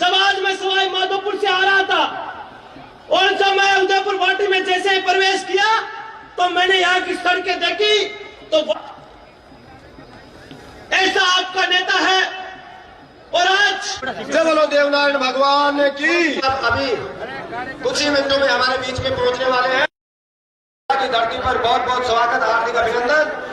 जब आज मैं सवाई माधोपुर से आ रहा था और जब मैं उदयपुर वाटी में जैसे ही प्रवेश किया तो मैंने यहाँ की सड़कें देखी तो ऐसा आपका नेता है। और आज जय बोलो देवनारायण भगवान की। अभी कुछ ही मिनटों में हमारे बीच में पहुंचने वाले हैं की धरती पर बहुत बहुत स्वागत, हार्दिक अभिनंदन।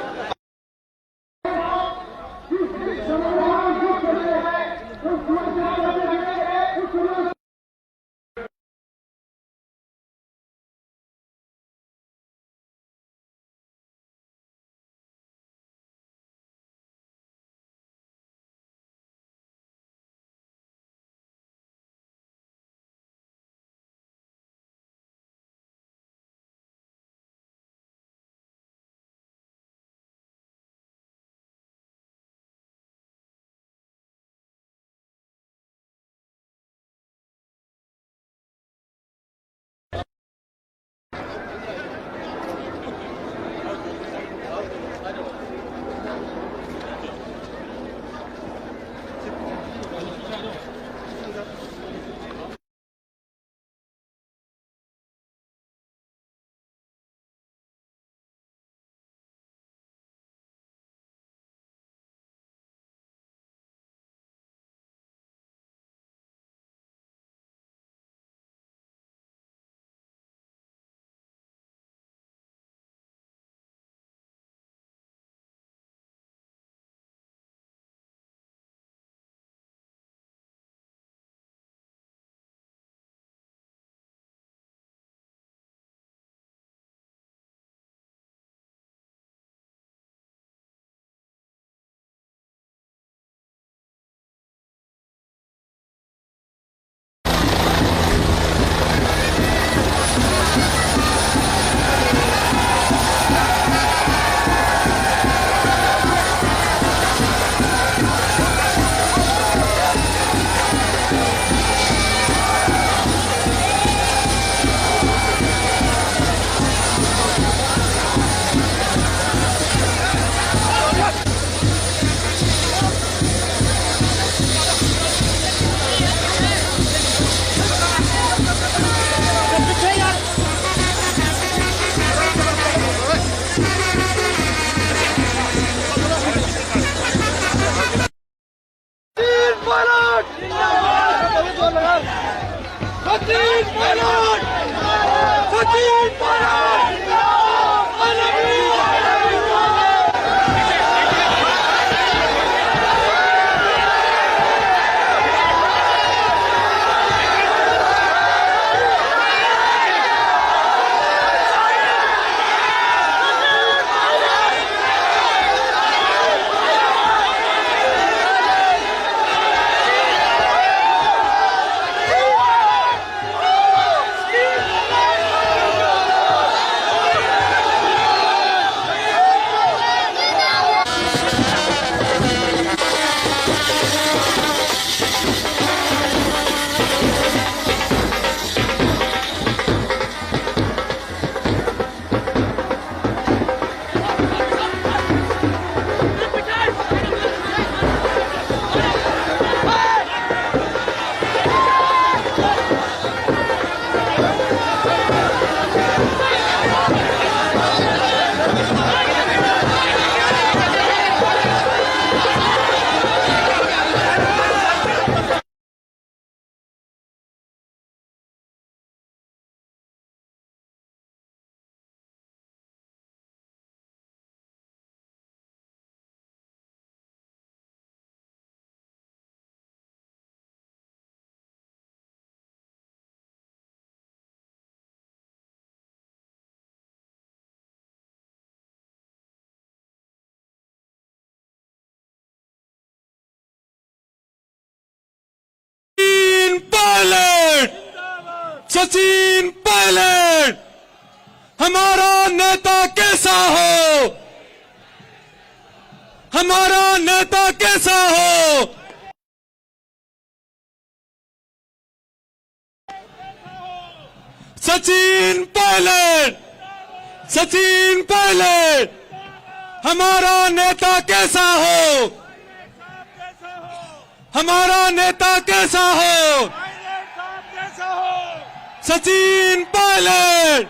सचिन पायलट, हमारा नेता कैसा हो, हमारा नेता कैसा हो। सचिन पायलट, सचिन पायलट, हमारा नेता कैसा हो। हमारा नेता कैसा हो, सचिन पायलट।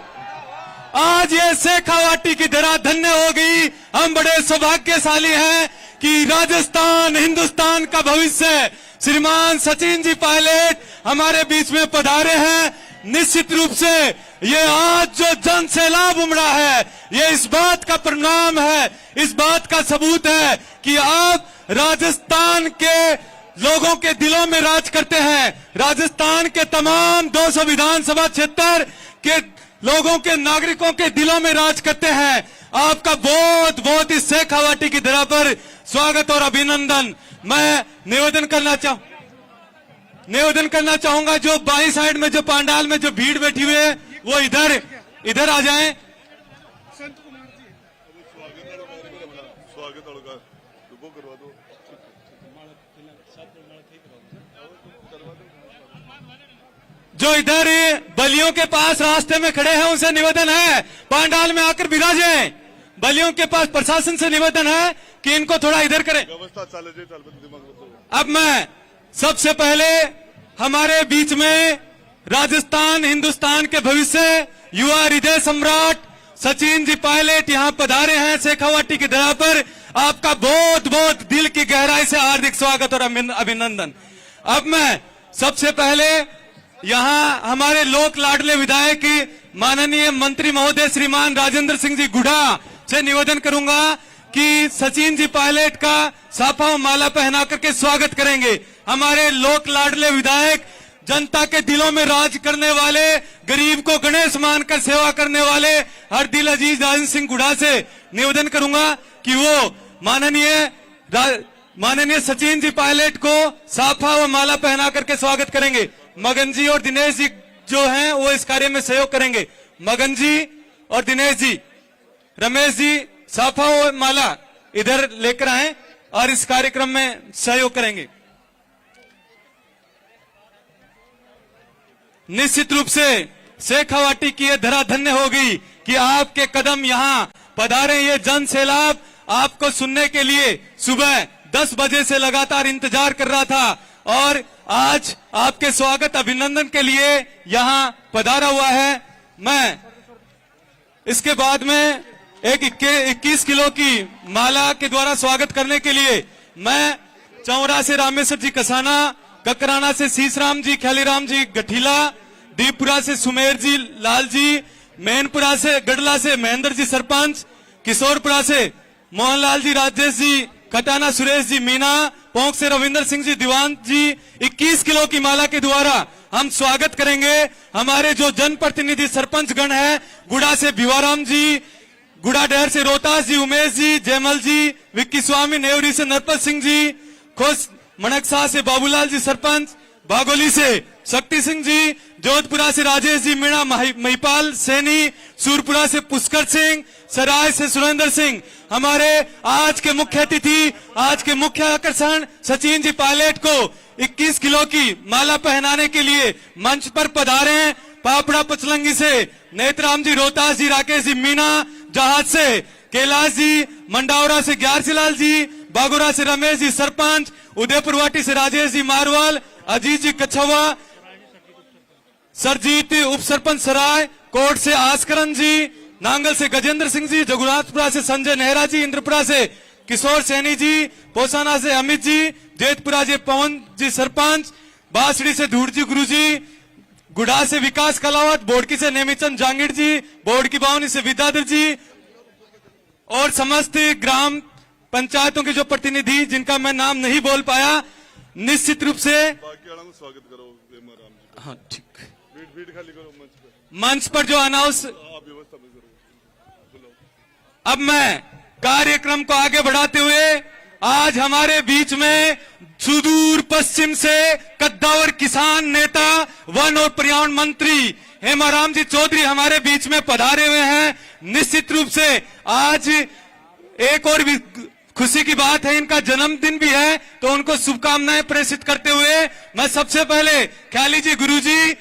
आज ये शेखावाटी की धरा धन्य हो गई। हम बड़े सौभाग्यशाली हैं कि राजस्थान हिंदुस्तान का भविष्य श्रीमान सचिन जी पायलट हमारे बीच में पधारे हैं। निश्चित रूप से ये आज जो जन सैलाब उमड़ा है, ये इस बात का परिणाम है, इस बात का सबूत है कि आप राजस्थान के लोगों के दिलों में राज करते हैं। राजस्थान के तमाम 200 विधानसभा क्षेत्र के लोगों के, नागरिकों के दिलों में राज करते हैं। आपका बहुत बहुत इस शेखावाटी की धरा पर स्वागत और अभिनंदन। मैं निवेदन करना चाहूंगा जो बाई साइड में जो पंडाल में जो भीड़ बैठी हुई है वो इधर आ जाएं। जो इधर बलियों के पास रास्ते में खड़े हैं उनसे निवेदन है पंडाल में आकर विराजें। बलियों के पास प्रशासन से निवेदन है कि इनको थोड़ा इधर करें। अब मैं सबसे पहले हमारे बीच में राजस्थान हिंदुस्तान के भविष्य युवा हृदय सम्राट सचिन जी पायलट यहां पधारे हैं शेखावाटी की धरा पर। आपका बहुत बहुत दिल की गहराई से हार्दिक स्वागत और अभिनंदन। अब मैं सबसे पहले यहां हमारे लोक लाडले विधायक माननीय मंत्री महोदय श्रीमान राजेंद्र सिंह जी गुढ़ा से निवेदन करूंगा कि सचिन जी पायलट का साफा और माला पहना करके स्वागत करेंगे। हमारे लोक लाडले विधायक, जनता के दिलों में राज करने वाले, गरीब को गणेश मानकर सेवा करने वाले हर दिल अजीज राजेंद्र सिंह गुढ़ा से निवेदन करूंगा कि वो माननीय सचिन जी पायलट को साफा व माला पहना करके स्वागत करेंगे। मगन जी और दिनेश जी जो हैं वो इस कार्य में सहयोग करेंगे। मगन जी और दिनेश जी, रमेश जी साफा व माला इधर लेकर आए और इस कार्यक्रम में सहयोग करेंगे। निश्चित रूप से शेखावाटी की यह धरा धन्य हो गई कि आपके कदम यहां पधारे। ये जन सैलाब आपको सुनने के लिए सुबह 10 बजे से लगातार इंतजार कर रहा था और आज आपके स्वागत अभिनंदन के लिए यहां पधारा हुआ है। मैं इसके बाद में एक 21 किलो की माला के द्वारा स्वागत करने के लिए मैं चौरा से रामेश्वर जी कसाना, ककराना से शीशराम जी, ख्यालीराम जी गठीला, दीपपुरा से सुमेर जी लाल जी, मैनपुरा से गढ़ला से महेंद्र जी सरपंच, किशोरपुरा से मोहनलाल जी राजेश जी, कटाना सुरेश जी मीना, पोंक से रविंदर सिंह जी दीवान जी 21 किलो की माला के द्वारा हम स्वागत करेंगे। हमारे जो जनप्रतिनिधि सरपंच गण है, गुड़ा से भिवाराम जी, गुड़ा डेहर से रोहतास जी उमेश जी, जयमल जी, विक्की स्वामी, नेवरी से नरपत सिंह जी, खोस मणकसा से बाबूलाल जी सरपंच, बागोली से शक्ति सिंह जी, जोधपुरा से राजेश जी मीणा, महिपाल सैनी, सूरपुरा से पुष्कर सिंह, सराय से सुरेंद्र सिंह। हमारे आज के मुख्य अतिथि, आज के मुख्य आकर्षण सचिन जी पायलट को 21 किलो की माला पहनाने के लिए मंच पर पधारे हैं। पापड़ा पचलंगी से नेतराम जी, रोहतास जी राकेश जी मीणा, जहाज से कैलाश जी, मंडावरा से ग्यारसीलाल जी, बागोरा से रमेश जी सरपंच, उदयपुर वाटी से राजेश जी मारवाल, अजीत जी कछवा, सरजीत उप सरपंच सराय, कोट से आस्करन जी, नांगल से गजेंद्र सिंह जी, जगुनाथपुरा से संजय नेहरा जी, इंद्रपुरा से किशोर सैनी जी, पोसाना से अमित जी, जेतपुरा से पवन जी सरपंच, बांसड़ी से धूड़ जी गुरु जी, गुड़ा से विकास कलावत, बोड़की से नेमीचंद जांगीर जी, बोड़की बावनी से विद्याधर जी और समस्त ग्राम पंचायतों के जो प्रतिनिधि जिनका मैं नाम नहीं बोल पाया, निश्चित रूप से स्वागत करो। हाँ ठीक, भीड़ खाली करो मंच पर जो अनाउंस। अब मैं कार्यक्रम को आगे बढ़ाते हुए आज हमारे बीच में सुदूर पश्चिम से कद्दावर किसान नेता, वन और पर्यावरण मंत्री हेमाराम जी चौधरी हमारे बीच में पधारे हुए हैं। निश्चित रूप से आज एक और भी खुशी की बात है, इनका जन्मदिन भी है, तो उनको शुभकामनाएं प्रेषित करते हुए मैं सबसे पहले ख्याली जी, गुरु जी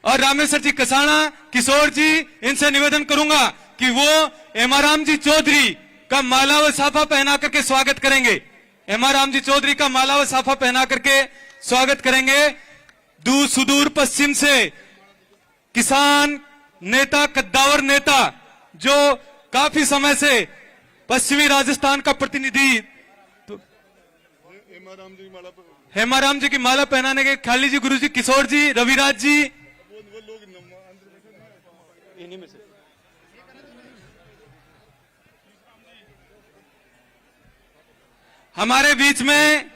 और रामेश्वर जी कसाना, किशोर जी, इनसे निवेदन करूंगा कि वो हेमाराम जी चौधरी का माला व साफा पहना करके स्वागत करेंगे। एम आर राम जी चौधरी का माला व साफा पहना करके स्वागत करेंगे। दूर सुदूर पश्चिम से किसान नेता, कद्दावर नेता, जो काफी समय से पश्चिमी राजस्थान का प्रतिनिधि हेमाराम जी माला पर हेमाराम जी की माला पहनाने के खाली जी, गुरु जी, किशोर जी, रविराज जी, वो लोग इन्हीं में से हमारे बीच में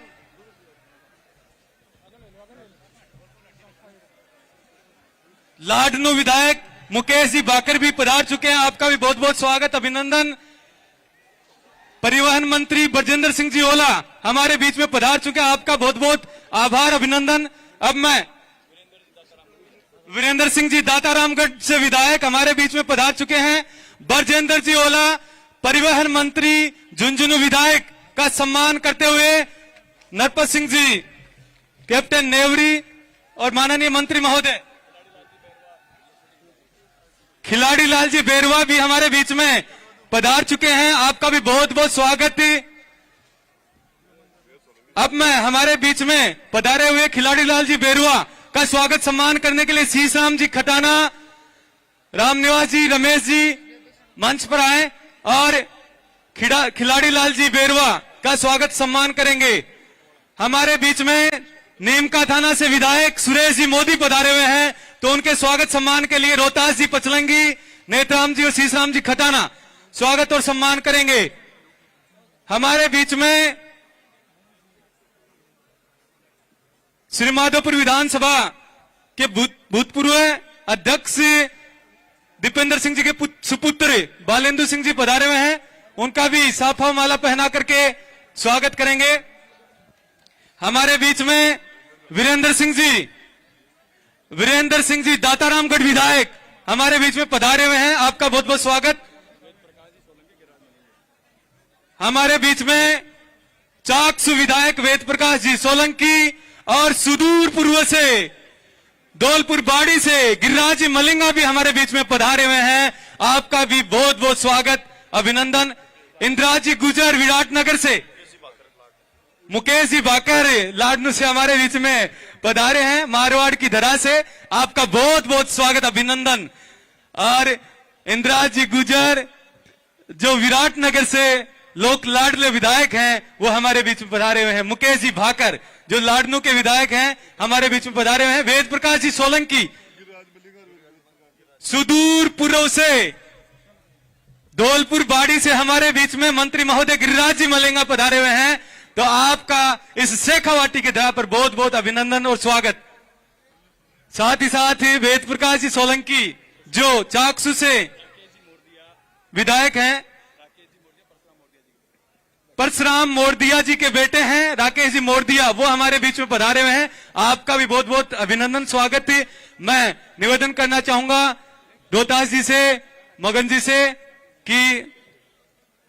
लाडनू विधायक मुकेश जी बाकर भी पधार चुके हैं। आपका भी बहुत बहुत स्वागत, अभिनंदन। परिवहन मंत्री ब्रजेंद्र सिंह जी ओला हमारे बीच में पधार चुके हैं। आपका बहुत बहुत आभार, अभिनंदन। अब मैं वीरेंद्र सिंह जी दातारामगढ़ से विधायक हमारे बीच में पधार चुके हैं। ब्रजेंद्र जी ओला परिवहन मंत्री झुंझुनू विधायक का सम्मान करते हुए नरपत सिंह जी, कैप्टन नेवरी और माननीय मंत्री महोदय खिलाड़ी लाल जी बेरवा भी हमारे बीच में पधार चुके हैं। आपका भी बहुत बहुत स्वागत। अब मैं हमारे बीच में पधारे हुए खिलाड़ी लाल जी बेरवा का स्वागत सम्मान करने के लिए शीशराम जी खटाना, रामनिवास जी, रमेश जी मंच पर आए और खिलाड़ी लाल जी बेरवा का स्वागत सम्मान करेंगे। हमारे बीच में नीमका थाना से विधायक सुरेश जी मोदी पधारे हुए हैं, तो उनके स्वागत सम्मान के लिए रोहतास जी पचलंगी, नेत्राम जी और शीशराम जी खटाना स्वागत और सम्मान करेंगे। हमारे बीच में श्री माधोपुर विधानसभा के भूतपूर्व अध्यक्ष दीपेंद्र सिंह जी के सुपुत्र बालेंदु सिंह जी पधारे हुए हैं, उनका भी साफा माला पहना करके स्वागत करेंगे। हमारे बीच में वीरेंद्र सिंह जी दातारामगढ़ विधायक हमारे बीच में पधारे हुए हैं। आपका बहुत बहुत स्वागत। हमारे बीच में चाकसू विधायक वेद प्रकाश जी सोलंकी और सुदूर पूर्व से धौलपुर बाड़ी से गिरिराज जी मलिंगा भी हमारे बीच में पधारे हुए हैं। आपका भी बहुत बहुत स्वागत, अभिनंदन। इंदिरा जी गुजर विराटनगर से, मुकेश जी बाकर लाडनू से हमारे बीच में पधारे हैं, मारवाड़ की धरा से। आपका बहुत बहुत स्वागत, अभिनंदन। और इंदिरा जी गुजर जो विराटनगर से लोक लाडले विधायक हैं, वो हमारे बीच में पधारे हुए हैं। मुकेश जी भाकर जो लाडनू के विधायक हैं, हमारे बीच में पधारे हुए हैं। वेद प्रकाश जी सोलंकी सुदूर पूर्व से धौलपुर बाड़ी से हमारे बीच में मंत्री महोदय गिरिराज जी मलिंगा पधारे हुए हैं। तो आपका इस शेखावाटी के धरा पर बहुत बहुत अभिनंदन और स्वागत। साथ ही साथ वेद प्रकाश जी सोलंकी जो चाकसू से विधायक हैं, परशुराम मोरदिया जी के बेटे हैं राकेश जी मोरदिया, वो हमारे बीच में पधारे हुए हैं। आपका भी बहुत बहुत अभिनंदन, स्वागत। मैं निवेदन करना चाहूंगा रोहतास जी से, मगन जी से कि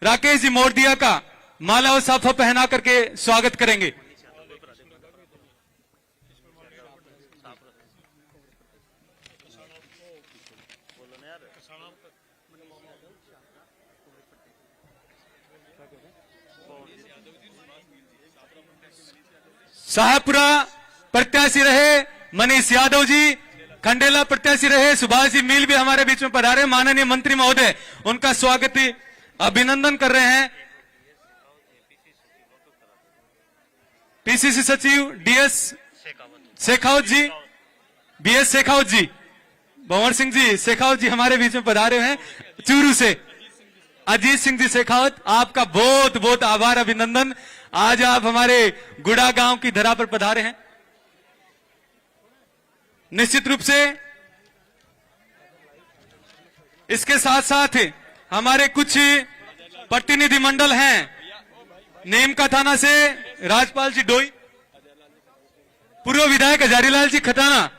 राकेश जी मोरदिया का माला और साफा पहना करके स्वागत करेंगे। शाहपुरा प्रत्याशी रहे मनीष यादव जी, खंडेला प्रत्याशी रहे सुभाष जी मील भी हमारे बीच में पधारे। माननीय मंत्री महोदय उनका स्वागत अभिनंदन कर रहे हैं। पीसीसी सचिव डीएस शेखावत जी, बीएस शेखावत जी, भंवर सिंह जी शेखावत जी हमारे बीच में पधारे हैं। चूरू से अजीत सिंह जी शेखावत, आपका बहुत बहुत आभार, अभिनंदन। आज आप हमारे गुड़ा गांव की धरा पर पधारे हैं। निश्चित रूप से इसके साथ साथ हमारे कुछ प्रतिनिधि मंडल हैं। नीमका थाना से राजपाल जी डोई, पूर्व विधायक हजारीलाल जी खटाना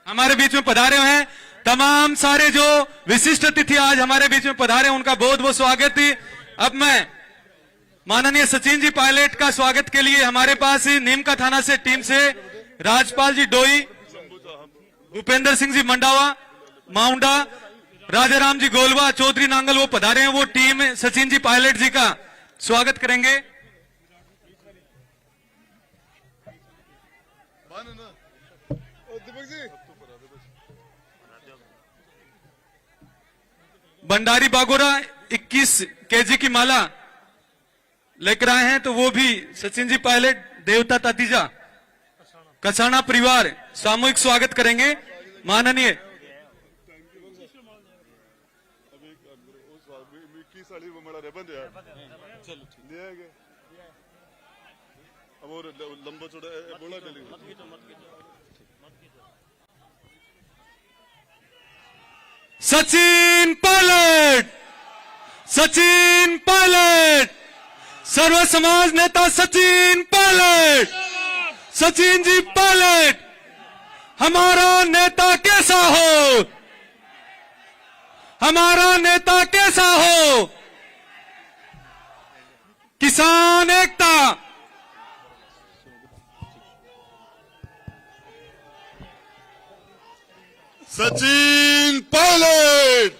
हमारे बीच में पधारे हुए हैं। तमाम सारे जो विशिष्ट अतिथि आज हमारे बीच में पधारे, उनका बहुत बहुत स्वागत। अब मैं माननीय सचिन जी पायलट का स्वागत के लिए हमारे पास नीमका थाना से टीम से राजपाल जी डोई, भूपेंद्र सिंह जी मंडावा माउंडा, राजाराम जी गोलवा, चौधरी नांगल वो पधारे हैं, वो टीम सचिन जी पायलट जी का स्वागत करेंगे। दीपक जी भंडारी बागोरा 21 केजी की माला लेकर आए हैं, तो वो भी सचिन जी पायलट, देवता तातीजा, कसाना परिवार सामूहिक स्वागत करेंगे। माननीय अभी की साड़ी वो बड़ा रेबन यार चलो ले आएंगे अब और लंबा चौड़ा बोला ले लेंगे। सचिन पायलट, सचिन पायलट, सर्व समाज नेता सचिन पायलट, सचिन जी पायलट, हमारा नेता कैसा हो, हमारा नेता कैसा हो, किसान एकता, सचिन पायलट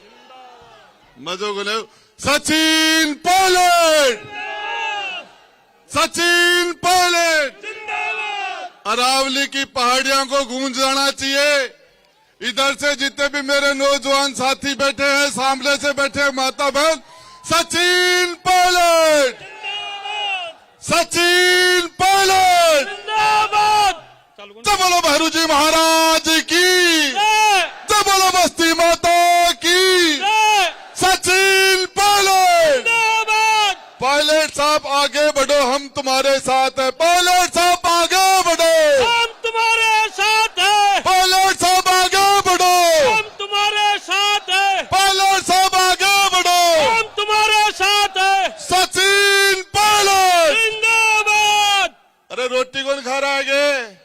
मजो को ले सचिन पायलट, सचिन पायलट। अरावली की पहाड़ियों को गूंज जाना चाहिए। इधर से जितने भी मेरे नौजवान साथी बैठे हैं, सामने से बैठे हैं माता बहन, सचिन पायलट, सचिन पायलट, जय बोलो भैरू जी महाराज की, जय बोलो बस्ती माता की, सचिन पायलट। पायलट साहब आगे बढ़ो, हम तुम्हारे साथ हैं। पायलट साहब आगे बढ़ो, हम तुम्हारे साथ हैं, पायलट साहब आगे बढ़ो, हम तुम्हारे साथ हैं, पायलट साहब आगे बढ़ो, हम तुम्हारे साथ हैं। सचिन पायलट। जिंदाबाद। अरे रोटी कौन खा रहा है आगे?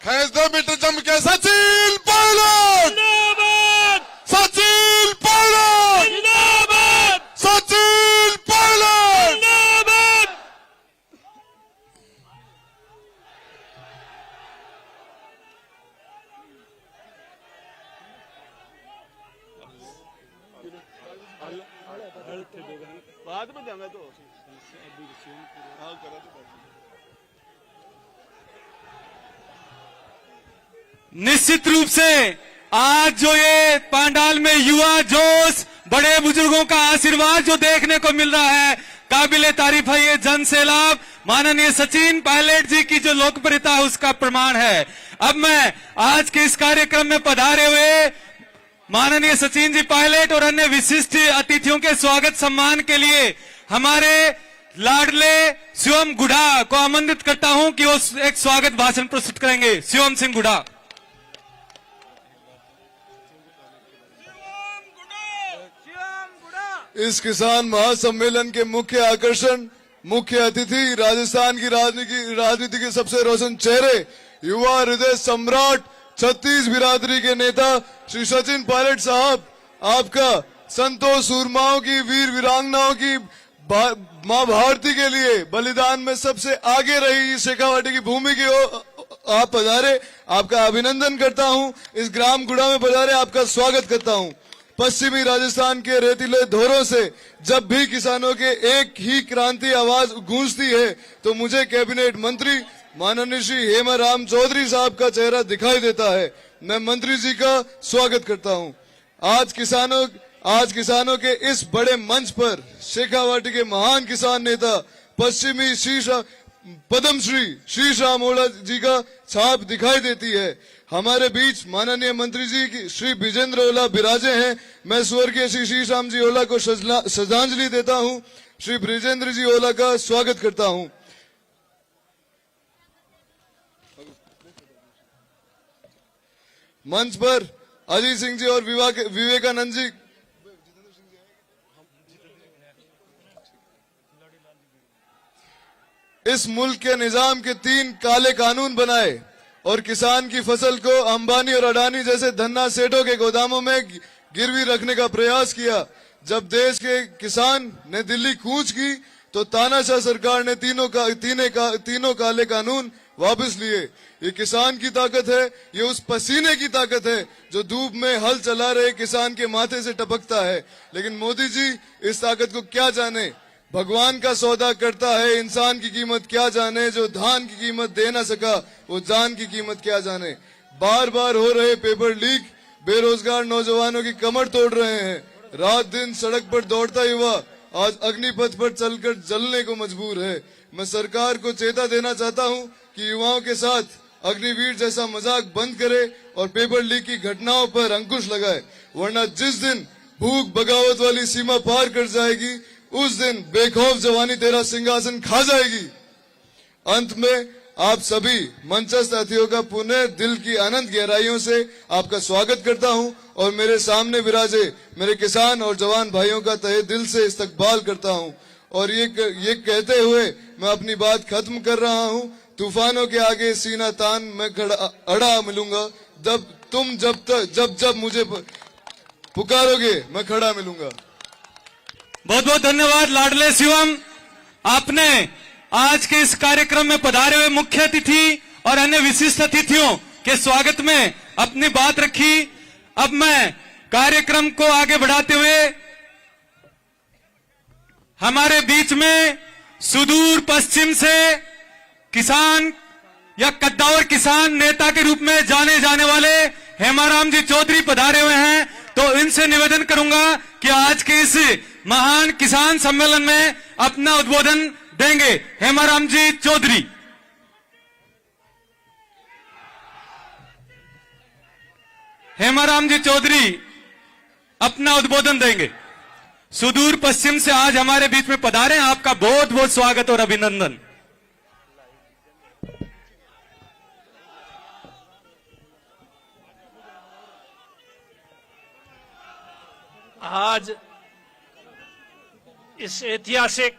खैस दो मीटर जम के सचिन पायलट, जिंदाबाद। सचिन पायलट, जिंदाबाद। सचिन पायलट। जिंदाबाद। बाद में जाना तो हाँ करा तो निश्चित रूप से आज जो ये पांडाल में युवा जोश, बड़े बुजुर्गों का आशीर्वाद जो देखने को मिल रहा है, काबिले तारीफ है। ये जन सैलाब माननीय सचिन पायलट जी की जो लोकप्रियता है उसका प्रमाण है। अब मैं आज के इस कार्यक्रम में पधारे हुए माननीय सचिन जी पायलट और अन्य विशिष्ट अतिथियों के स्वागत सम्मान के लिए हमारे लाडले शिवम गुढ़ा को आमंत्रित करता हूं कि वो एक स्वागत भाषण प्रस्तुत करेंगे। शिवम सिंह गुढ़ा। इस किसान महासम्मेलन के मुख्य आकर्षण, मुख्य अतिथि, राजस्थान की राजनीति के सबसे रोशन चेहरे, युवा हृदय सम्राट, 36 बिरादरी के नेता श्री सचिन पायलट साहब, आपका संतों सूरमाओं की, वीर वीरांगनाओं की, मां भारती के लिए बलिदान में सबसे आगे रही शेखावाटी की भूमि की आप पधारे, आपका अभिनंदन करता हूं। इस ग्राम गुड़ा में पधारे, आपका स्वागत करता हूं। पश्चिमी राजस्थान के रेतीले धोरों से जब भी किसानों के एक ही क्रांति आवाज गूंजती है तो मुझे कैबिनेट मंत्री माननीय श्री हेमाराम चौधरी साहब का चेहरा दिखाई देता है। मैं मंत्री जी का स्वागत करता हूं। आज किसानों के इस बड़े मंच पर शेखावाटी के महान किसान नेता पश्चिमी पद्मश्री श्री श्याम ओला जी का छाप दिखाई देती है। हमारे बीच माननीय मंत्री जी की श्री विजेंद्र ओला विराजे हैं। मैं स्वर्गीय श्री श्याम जी ओला को श्रद्धांजलि देता हूं। श्री विजेंद्र जी ओला का स्वागत करता हूं। मंच पर अजीत सिंह जी और विवेकानंद जी, इस मुल्क के निजाम के 3 काले कानून बनाए और किसान की फसल को अंबानी और अडानी जैसे धन्ना सेठों के गोदामों में गिरवी रखने का प्रयास किया। जब देश के किसान ने दिल्ली कूच की तो तानाशाह सरकार ने तीनों काले कानून वापस लिए। ये किसान की ताकत है, ये उस पसीने की ताकत है जो धूप में हल चला रहे किसान के माथे से टपकता है। लेकिन मोदी जी इस ताकत को क्या जाने, भगवान का सौदा करता है, इंसान की कीमत क्या जाने। जो धान की कीमत दे ना सका वो जान की कीमत क्या जाने। बार बार हो रहे पेपर लीक बेरोजगार नौजवानों की कमर तोड़ रहे हैं। रात दिन सड़क पर दौड़ता युवा आज अग्निपथ पर चलकर जलने को मजबूर है। मैं सरकार को चेता देना चाहता हूं कि युवाओं के साथ अग्निवीर जैसा मजाक बंद करे और पेपर लीक की घटनाओं पर अंकुश लगाए, वरना जिस दिन भूख बगावत वाली सीमा पार कर जाएगी उस दिन बेखौफ जवानी तेरा सिंहासन खा जाएगी। अंत में आप सभी मंचस्थ अतिथियों का पुनः दिल की अनंत गहराइयों से आपका स्वागत करता हूं और मेरे सामने विराजे मेरे किसान और जवान भाइयों का तहे दिल से इस्तकबाल करता हूं। और ये कहते हुए मैं अपनी बात खत्म कर रहा हूं। तूफानों के आगे सीना तान मैं अड़ा मिलूंगा। जब मुझे पुकारोगे मैं खड़ा मिलूंगा। बहुत बहुत धन्यवाद लाडले शिवम। आपने आज के इस कार्यक्रम में पधारे हुए मुख्य अतिथि और अन्य विशिष्ट अतिथियों के स्वागत में अपनी बात रखी। अब मैं कार्यक्रम को आगे बढ़ाते हुए हमारे बीच में सुदूर पश्चिम से किसान या कद्दावर किसान नेता के रूप में जाने जाने वाले हेमाराम जी चौधरी पधारे हुए हैं। तो इनसे निवेदन करूंगा कि आज के इस महान किसान सम्मेलन में अपना उद्बोधन देंगे। हेमाराम जी चौधरी। हेमाराम जी चौधरी अपना उद्बोधन देंगे। सुदूर पश्चिम से आज हमारे बीच में पधारे, आपका बहुत बहुत स्वागत और अभिनंदन। आज इस ऐतिहासिक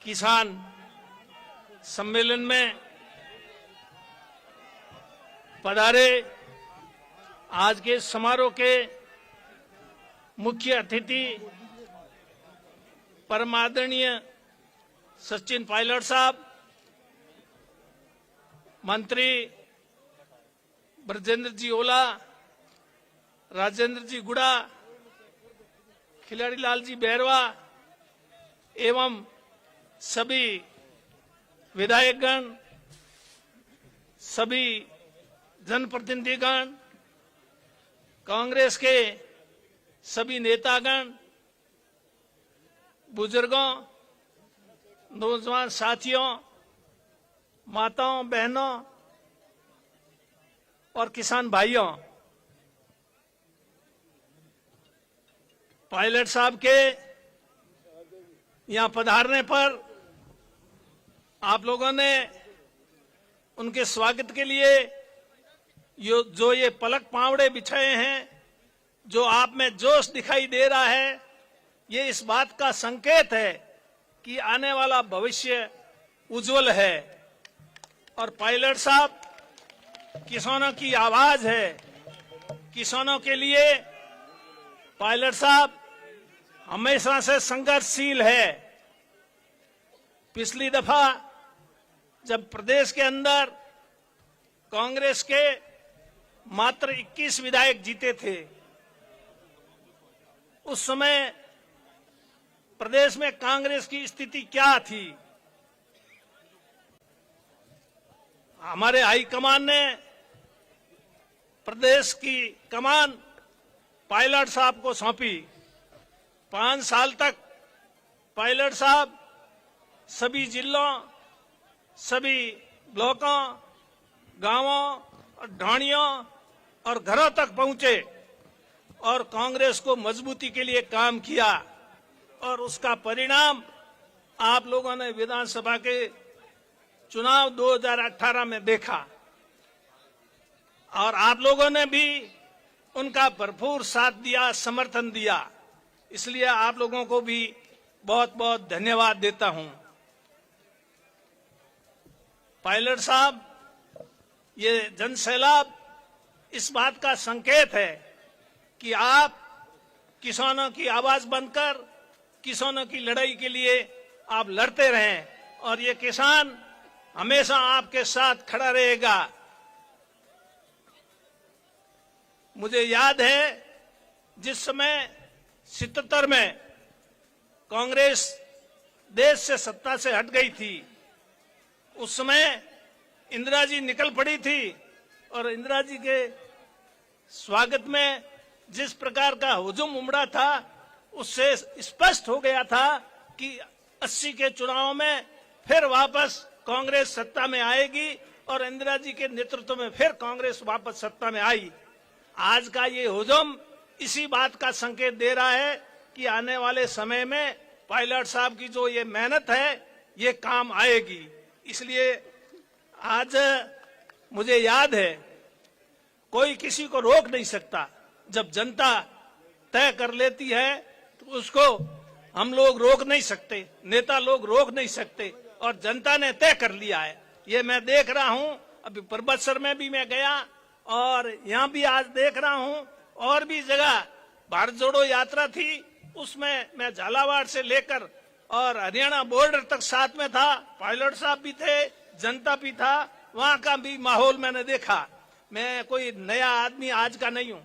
किसान सम्मेलन में पधारे आज के समारोह के मुख्य अतिथि परम आदरणीय सचिन पायलट साहब, मंत्री ब्रजेंद्र जी ओला, राजेंद्र जी गुड़ा, खिलाड़ी लाल जी बैरवा एवं सभी विधायकगण, सभी जनप्रतिनिधिगण, कांग्रेस के सभी नेतागण, बुजुर्गों, नौजवान साथियों, माताओं बहनों और किसान भाइयों, पायलट साहब के यहां पधारने पर आप लोगों ने उनके स्वागत के लिए जो ये पलक पावड़े बिछाए हैं, जो आप में जोश दिखाई दे रहा है, ये इस बात का संकेत है कि आने वाला भविष्य उज्जवल है। और पायलट साहब किसानों की आवाज है। किसानों के लिए पायलट साहब हमेशा से संघर्षशील है। पिछली दफा जब प्रदेश के अंदर कांग्रेस के मात्र 21 विधायक जीते थे, उस समय प्रदेश में कांग्रेस की स्थिति क्या थी? हमारे हाईकमान ने प्रदेश की कमान पायलट साहब को सौंपी। 5 साल तक पायलट साहब सभी जिलों, सभी ब्लॉकों, गांवों और ढाणियों और घरों तक पहुंचे और कांग्रेस को मजबूती के लिए काम किया। और उसका परिणाम आप लोगों ने विधानसभा के चुनाव 2018 में देखा और आप लोगों ने भी उनका भरपूर साथ दिया, समर्थन दिया। इसलिए आप लोगों को भी बहुत बहुत धन्यवाद देता हूं। पायलट साहब, ये जनसैलाब इस बात का संकेत है कि आप किसानों की आवाज बनकर किसानों की लड़ाई के लिए आप लड़ते रहें। और ये किसान हमेशा आपके साथ खड़ा रहेगा। मुझे याद है जिस समय 77 में कांग्रेस देश से सत्ता से हट गई थी, उस समय इंदिरा जी निकल पड़ी थी और इंदिरा जी के स्वागत में जिस प्रकार का हुजूम उमड़ा था, उससे स्पष्ट हो गया था कि 80 के चुनाव में फिर वापस कांग्रेस सत्ता में आएगी और इंदिरा जी के नेतृत्व में फिर कांग्रेस वापस सत्ता में आई। आज का ये हुजूम इसी बात का संकेत दे रहा है कि आने वाले समय में पायलट साहब की जो ये मेहनत है ये काम आएगी। इसलिए आज मुझे याद है, कोई किसी को रोक नहीं सकता। जब जनता तय कर लेती है तो उसको हम लोग रोक नहीं सकते, नेता लोग रोक नहीं सकते, और जनता ने तय कर लिया है। ये मैं देख रहा हूं, अभी परबतसर में भी मैं गया और यहाँ भी आज देख रहा हूं, और भी जगह भारत जोड़ो यात्रा थी, उसमें मैं झालावाड़ से लेकर और हरियाणा बॉर्डर तक साथ में था। पायलट साहब भी थे, जनता भी था, वहां का भी माहौल मैंने देखा। मैं कोई नया आदमी आज का नहीं हूं।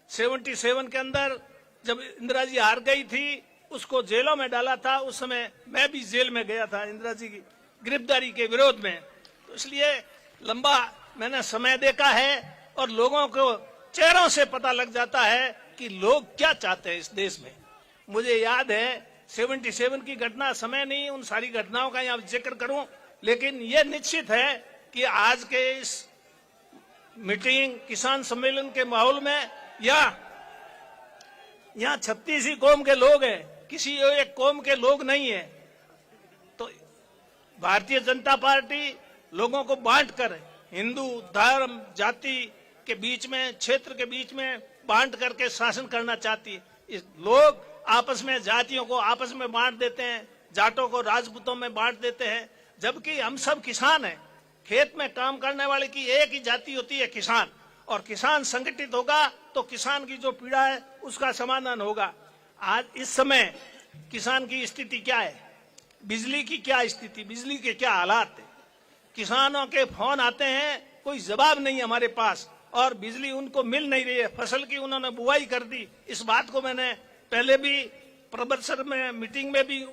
77 के अंदर जब इंदिरा जी हार गई थी, उसको जेलों में डाला था, उस समय मैं भी जेल में गया था इंदिरा जी की गिरफ्तारी के विरोध में। तो इसलिए लंबा मैंने समय देखा है और लोगों को चेहरों से पता लग जाता है कि लोग क्या चाहते हैं इस देश में। मुझे याद है 77 की घटना, समय नहीं उन सारी घटनाओं का यहाँ जिक्र करूं, लेकिन ये निश्चित है कि आज के इस मीटिंग किसान सम्मेलन के माहौल में यहाँ 36 ही कौम के लोग हैं, किसी एक कौम के लोग नहीं है। तो भारतीय जनता पार्टी लोगों को बांटकर, हिंदू धर्म जाति के बीच में, क्षेत्र के बीच में बांट करके शासन करना चाहती है। इस लोग आपस में जातियों को आपस में बांट देते हैं, जाटों को राजपूतों में बांट देते हैं, जबकि हम सब किसान हैं। खेत में काम करने वाले की एक ही जाति होती है, किसान, और किसान संगठित होगा तो किसान की जो पीड़ा है उसका समाधान होगा। आज इस समय किसान की स्थिति क्या है, बिजली की क्या स्थिति, बिजली के क्या हालात है। किसानों के फोन आते हैं, कोई जवाब नहीं हमारे पास, और बिजली उनको मिल नहीं रही है। फसल की उन्होंने बुआई कर दी। इस बात को मैंने पहले भी परबतसर में मीटिंग में भी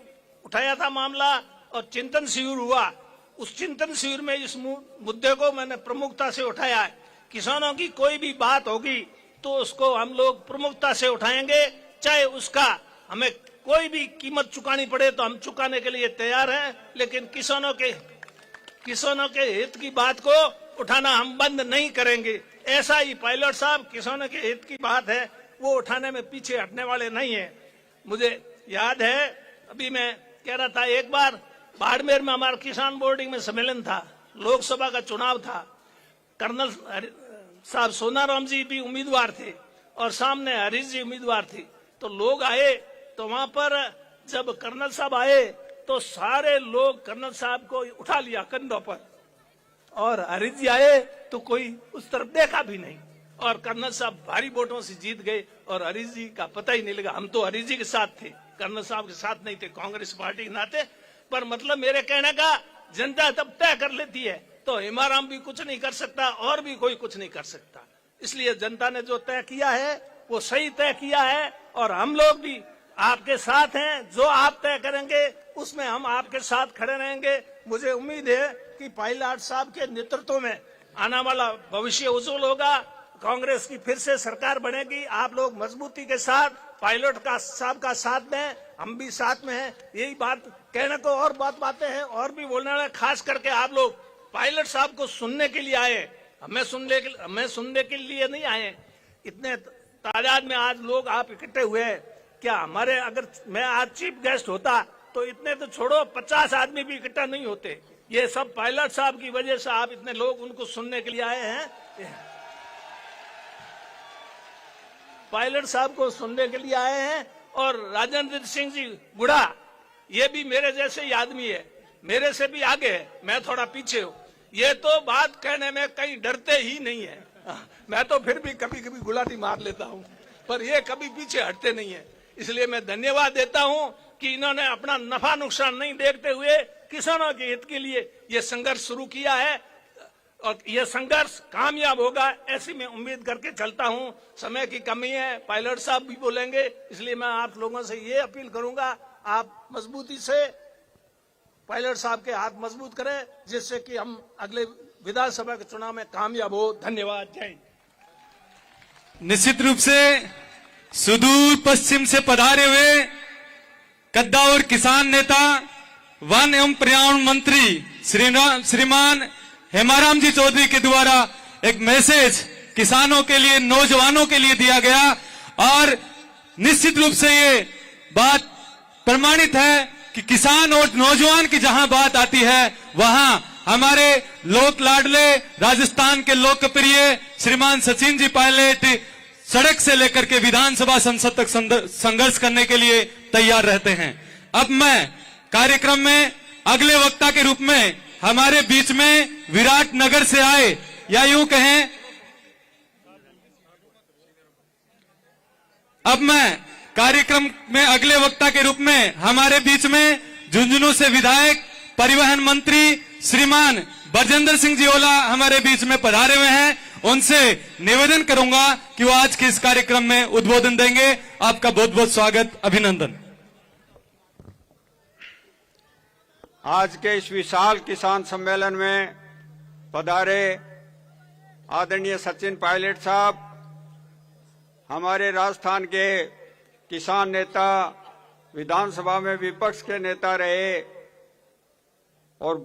उठाया था मामला, और चिंतन शिविर हुआ। उस चिंतन शिविर में इस मुद्दे को मैंने प्रमुखता से उठाया है। किसानों की कोई भी बात होगी तो उसको हम लोग प्रमुखता से उठाएंगे, चाहे उसका हमें कोई भी कीमत चुकानी पड़े तो हम चुकाने के लिए तैयार हैं। लेकिन किसानों के हित की बात को उठाना हम बंद नहीं करेंगे। ऐसा ही पायलट साहब, किसानों के हित की बात है वो उठाने में पीछे हटने वाले नहीं है। मुझे याद है, अभी मैं कह रहा था, एक बार बाड़मेर में हमारा किसान बोर्डिंग में सम्मेलन था, लोकसभा का चुनाव था। कर्नल साहब सोनाराम जी भी उम्मीदवार थे और सामने हरीश जी उम्मीदवार थे। तो लोग आए, तो वहां पर जब कर्नल साहब आए तो सारे लोग कर्नल साहब को उठा लिया कंधों पर, और हरीश जी आए तो कोई उस तरफ देखा भी नहीं, और कर्नल साहब भारी वोटों से जीत गए और हरीश जी का पता ही नहीं लगा। हम तो हरीश जी के साथ थे, कर्नल साहब के साथ नहीं थे, कांग्रेस पार्टी के नाते। पर मतलब मेरे कहने का, जनता तब तय कर लेती है तो हिमाराम भी कुछ नहीं कर सकता और भी कोई कुछ नहीं कर सकता। इसलिए जनता ने जो तय किया है वो सही तय किया है, और हम लोग भी आपके साथ हैं। जो आप तय करेंगे उसमें हम आपके साथ खड़े रहेंगे। मुझे उम्मीद है कि पायलट साहब के नेतृत्व में आने वाला भविष्य उज्जवल होगा। कांग्रेस की फिर से सरकार बनेगी। आप लोग मजबूती के साथ पायलट साहब का साथ दें, हम भी साथ में हैं। यही बात कहने को और बातें हैं और भी बोलने वाले, खास करके आप लोग पायलट साहब को सुनने के लिए आए, हमें सुनने के लिए नहीं आए। इतने तादाद में आज लोग आप इकट्ठे हुए हैं। क्या हमारे, अगर मैं आज चीफ गेस्ट होता तो इतने तो छोड़ो 50 आदमी भी इकट्ठा नहीं होते। ये सब पायलट साहब की वजह से आप इतने लोग उनको सुनने के लिए आए हैं। पायलट साहब को सुनने के लिए आए हैं। और राजेंद्र सिंह जी गुड़ा, ये भी मेरे जैसे ही आदमी है, मेरे से भी आगे है, मैं थोड़ा पीछे हूँ। ये तो बात कहने में कहीं डरते ही नहीं है। मैं तो फिर भी कभी कभी गुलाटी मार लेता हूँ, पर ये कभी पीछे हटते नहीं है। इसलिए मैं धन्यवाद देता हूँ कि इन्होंने अपना नफा नुकसान नहीं देखते हुए किसानों के हित के लिए ये संघर्ष शुरू किया है और ये संघर्ष कामयाब होगा ऐसी मैं उम्मीद करके चलता हूं। समय की कमी है, पायलट साहब भी बोलेंगे, इसलिए मैं आप लोगों से ये अपील करूंगा, आप मजबूती से पायलट साहब के हाथ मजबूत करें, जिससे कि हम अगले विधानसभा के चुनाव में कामयाब हो। धन्यवाद। जय हिंद। निश्चित रूप से सुदूर पश्चिम से पधारे हुए कद्दावर किसान नेता वन एवं पर्यावरण मंत्री श्रीमान हेमाराम जी चौधरी के द्वारा एक मैसेज किसानों के लिए, नौजवानों के लिए दिया गया और निश्चित रूप से ये बात प्रमाणित है कि किसान और नौजवान की जहां बात आती है वहां हमारे लोक लाडले राजस्थान के लोकप्रिय श्रीमान सचिन जी पायलट सड़क से लेकर के विधानसभा संसद तक संघर्ष करने के लिए तैयार रहते हैं। अब मैं कार्यक्रम में अगले वक्ता के रूप में हमारे बीच में विराट नगर से आए, या यूं कहें अब मैं कार्यक्रम में अगले वक्ता के रूप में हमारे बीच में झुंझुनू से विधायक परिवहन मंत्री श्रीमान बरजिंदर सिंह जी ओला हमारे बीच में पधारे हुए हैं। उनसे निवेदन करूंगा कि वो आज के इस कार्यक्रम में उद्बोधन देंगे। आपका बहुत बहुत स्वागत, अभिनंदन। आज के इस विशाल किसान सम्मेलन में पधारे आदरणीय सचिन पायलट साहब, हमारे राजस्थान के किसान नेता, विधानसभा में विपक्ष के नेता रहे और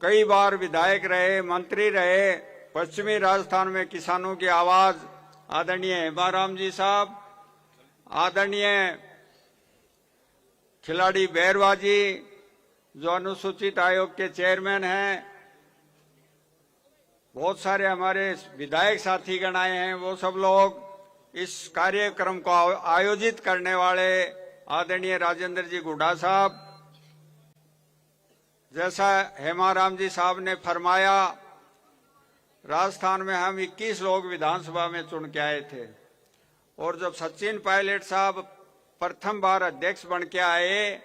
कई बार विधायक रहे, मंत्री रहे, पश्चिमी राजस्थान में किसानों की आवाज आदरणीय हेमाराम जी साहब, आदरणीय खिलाड़ी बैरवा जी जो अनुसूचित आयोग के चेयरमैन हैं, बहुत सारे हमारे विधायक साथीगण आए हैं, वो सब लोग, इस कार्यक्रम को आयोजित करने वाले आदरणीय राजेंद्र जी गुड्डा साहब, जैसा हेमाराम जी साहब ने फरमाया, राजस्थान में हम 21 लोग विधानसभा में चुन के आए थे और जब सचिन पायलट साहब प्रथम बार अध्यक्ष बन के आए,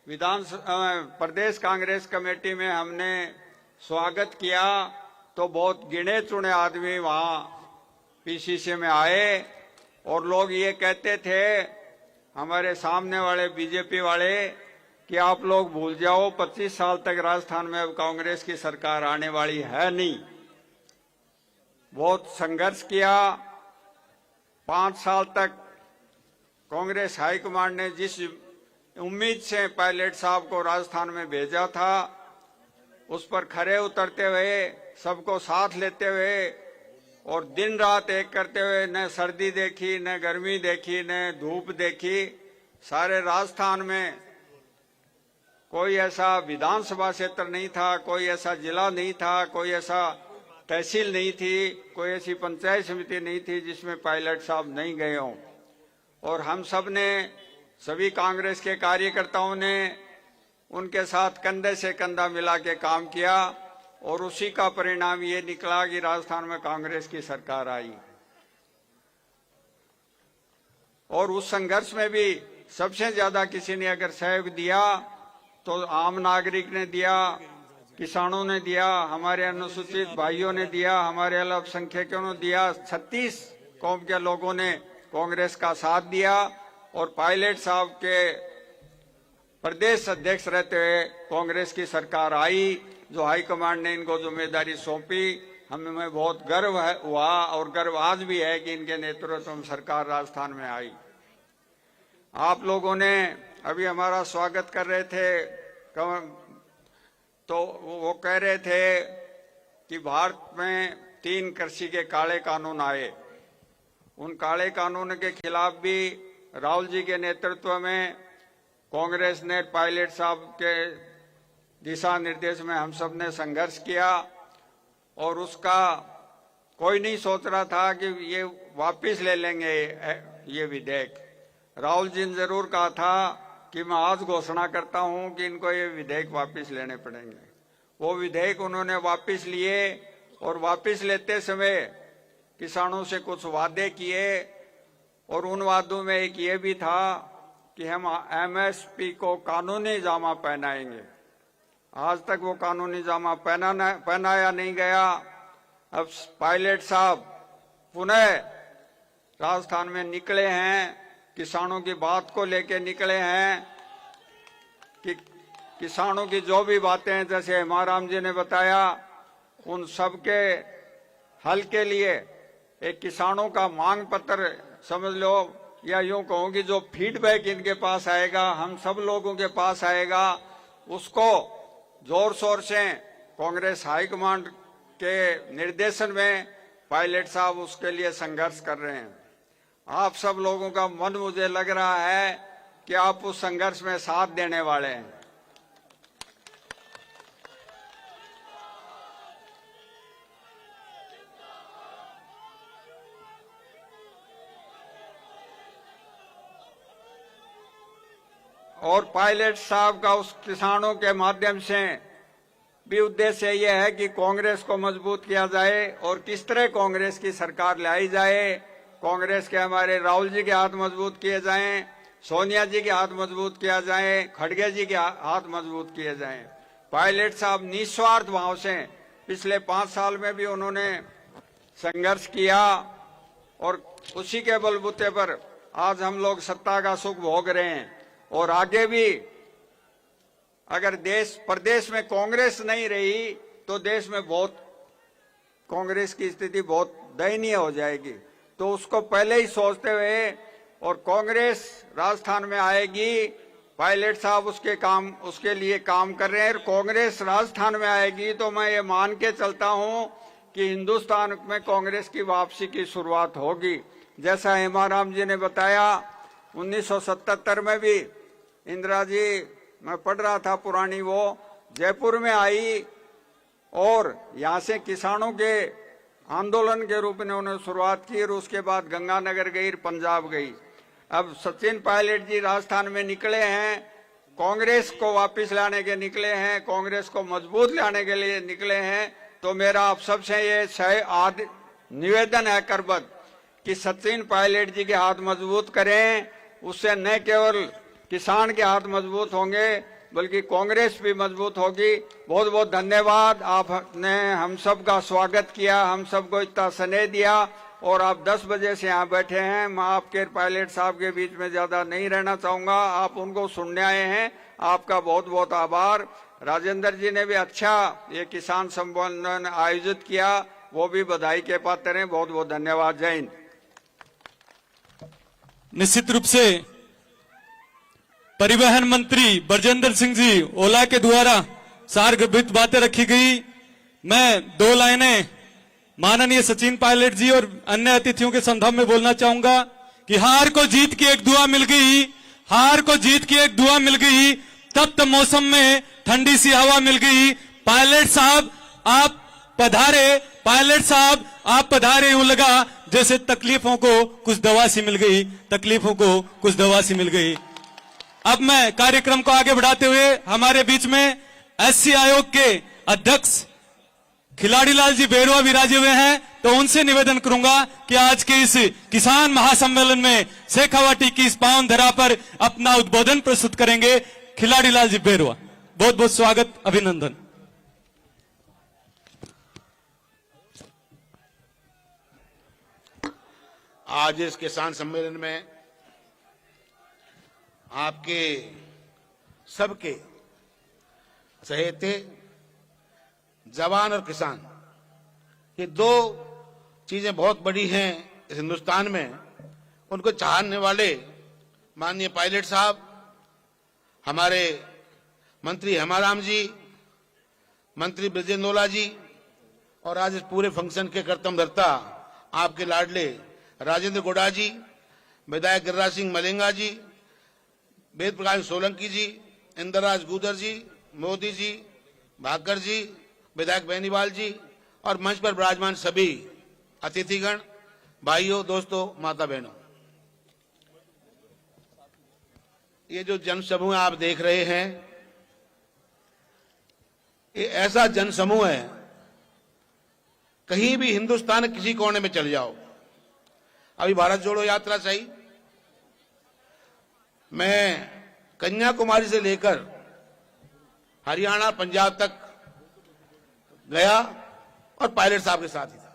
प्रदेश कांग्रेस कमेटी में हमने स्वागत किया तो बहुत गिने चुने आदमी वहां पीसीसी में आए और लोग ये कहते थे हमारे सामने वाले बीजेपी वाले कि आप लोग भूल जाओ 25 साल तक राजस्थान में अब कांग्रेस की सरकार आने वाली है नहीं। बहुत संघर्ष किया, 5 साल तक कांग्रेस हाईकमांड ने जिस उम्मीद से पायलट साहब को राजस्थान में भेजा था उस पर खरे उतरते हुए, सबको साथ लेते हुए और दिन रात एक करते हुए, न सर्दी देखी, न गर्मी देखी, न धूप देखी, सारे राजस्थान में कोई ऐसा विधानसभा क्षेत्र नहीं था, कोई ऐसा जिला नहीं था, कोई ऐसा तहसील नहीं थी, कोई ऐसी पंचायत समिति नहीं थी जिसमें पायलट साहब नहीं गए हों। और हम सब ने, सभी कांग्रेस के कार्यकर्ताओं ने उनके साथ कंधे से कंधा मिला के काम किया और उसी का परिणाम ये निकला कि राजस्थान में कांग्रेस की सरकार आई। और उस संघर्ष में भी सबसे ज्यादा किसी ने अगर सहयोग दिया तो आम नागरिक ने दिया, किसानों ने दिया, हमारे अनुसूचित भाइयों ने दिया, हमारे अल्पसंख्यकों ने दिया, 36 कौम के लोगों ने कांग्रेस का साथ दिया और पायलट साहब के प्रदेश अध्यक्ष रहते हुए कांग्रेस की सरकार आई, जो हाईकमांड ने इनको जिम्मेदारी सौंपी। हमें बहुत गर्व हुआ और गर्व आज भी है कि इनके नेतृत्व में सरकार राजस्थान में आई। आप लोगों ने अभी हमारा स्वागत कर रहे थे तो वो कह रहे थे कि भारत में 3 कृषि के काले कानून आए, उन काले कानून के खिलाफ भी राहुल जी के नेतृत्व में कांग्रेस ने पायलट साहब के दिशा निर्देश में हम सब ने संघर्ष किया और उसका कोई नहीं सोच रहा था कि ये वापस ले लेंगे ये विधेयक। राहुल जी ने जरूर कहा था कि मैं आज घोषणा करता हूं कि इनको ये विधेयक वापस लेने पड़ेंगे। वो विधेयक उन्होंने वापस लिए और वापस लेते समय किसानों से कुछ वादे किए और उन वादों में एक ये भी था कि हम एमएसपी को कानूनी जामा पहनाएंगे आज तक वो कानूनी जामा पहनाया नहीं गया। अब पायलट साहब पुनः राजस्थान में निकले हैं, किसानों की बात को लेके निकले हैं कि किसानों की जो भी बातें हैं, जैसे हेमाराम जी ने बताया, उन सब के हल के लिए एक किसानों का मांग पत्र समझ लो, या यूं कहूं कि जो फीडबैक इनके पास आएगा, हम सब लोगों के पास आएगा, उसको जोर शोर से कांग्रेस हाईकमांड के निर्देशन में पायलट साहब उसके लिए संघर्ष कर रहे हैं। आप सब लोगों का मन मुझे लग रहा है कि आप उस संघर्ष में साथ देने वाले हैं। और पायलट साहब का उस किसानों के माध्यम से भी उद्देश्य यह है कि कांग्रेस को मजबूत किया जाए और किस तरह कांग्रेस की सरकार लाई जाए। कांग्रेस के हमारे राहुल जी के हाथ मजबूत किए जाएं, सोनिया जी के हाथ मजबूत किया जाए, खड़गे जी के हाथ मजबूत किए जाएं। पायलट साहब निस्वार्थ भाव से पिछले 5 साल में भी उन्होंने संघर्ष किया और उसी के बलबूते पर आज हम लोग सत्ता का सुख भोग रहे हैं। और आगे भी अगर देश प्रदेश में कांग्रेस नहीं रही तो देश में बहुत कांग्रेस की स्थिति बहुत दयनीय हो जाएगी। तो उसको पहले ही सोचते हुए और कांग्रेस राजस्थान में आएगी, पायलट साहब उसके लिए काम कर रहे हैं। और कांग्रेस राजस्थान में आएगी तो मैं ये मान के चलता हूं कि हिंदुस्तान में कांग्रेस की वापसी की शुरुआत होगी। जैसा हेमाराम जी ने बताया, 1977 में भी इंदिरा जी, मैं पढ़ रहा था पुरानी, वो जयपुर में आई और यहाँ से किसानों के आंदोलन के रूप में उन्होंने शुरुआत की और उसके बाद गंगानगर गई, पंजाब गई। अब सचिन पायलट जी राजस्थान में निकले हैं, कांग्रेस को वापस लाने के निकले हैं, कांग्रेस को मजबूत लाने के लिए निकले हैं। तो मेरा आप सबसे ये निवेदन है करबद्ध कि सचिन पायलट जी के हाथ मजबूत करें। उससे न केवल किसान के हाथ मजबूत होंगे बल्कि कांग्रेस भी मजबूत होगी। बहुत बहुत धन्यवाद, आपने हम सब का स्वागत किया, हम सबको इतना स्नेह दिया और आप 10 बजे से यहाँ बैठे हैं। मैं आपके पायलट साहब के बीच में ज्यादा नहीं रहना चाहूंगा, आप उनको सुनने आए हैं, आपका बहुत बहुत आभार। राजेंद्र जी ने भी अच्छा ये किसान सम्मेलन आयोजित किया, वो भी बधाई के पात्र हैं। बहुत बहुत धन्यवाद। जय हिंद। निश्चित रूप से परिवहन मंत्री ब्रजेंद्र सिंह जी ओला के द्वारा सारगर्भित बातें रखी गई। मैं 2 लाइनें माननीय सचिन पायलट जी और अन्य अतिथियों के संदर्भ में बोलना चाहूंगा कि हार को जीत की एक दुआ मिल गई, हार को जीत की एक दुआ मिल गई, तप्त मौसम में ठंडी सी हवा मिल गई। पायलट साहब आप पधारे, पायलट साहब आप पधारे, यूं लगा जैसे तकलीफों को कुछ दवा सी मिल गई, तकलीफों को कुछ दवा सी मिल गई। अब मैं कार्यक्रम को आगे बढ़ाते हुए हमारे बीच में एससी आयोग के अध्यक्ष खिलाड़ी लाल जी बेरुआ विराजे हुए हैं, तो उनसे निवेदन करूंगा कि आज के इस किसान महासम्मेलन में शेखावाटी की इस पावन धरा पर अपना उद्बोधन प्रस्तुत करेंगे खिलाड़ी लाल जी बेरुआ। बहुत बहुत स्वागत, अभिनंदन। आज इस किसान सम्मेलन में आपके सबके चहेते जवान और किसान, ये 2 चीजें बहुत बड़ी हैं इस हिंदुस्तान में। उनको चाहने वाले माननीय पायलट साहब, हमारे मंत्री हेमाराम जी, मंत्री ब्रजेंद्र जी और आज इस पूरे फंक्शन के कर्तव्यदर्ता आपके लाडले राजेंद्र गोड़ा जी, विधायक गिरिराज सिंह मलेंगा जी, वेद प्रकाश सोलंकी जी, इंद्रराज गुदर जी, मोदी जी, भाकर जी, विधायक बेनीवाल जी और मंच पर विराजमान सभी अतिथिगण, भाइयों, दोस्तों, माता बहनों, ये जो जनसमूह आप देख रहे हैं, ये ऐसा जनसमूह है, कहीं भी हिंदुस्तान के किसी कोने में चले जाओ। अभी भारत जोड़ो यात्रा सही, मैं कन्याकुमारी से लेकर हरियाणा पंजाब तक गया और पायलट साहब के साथ ही था।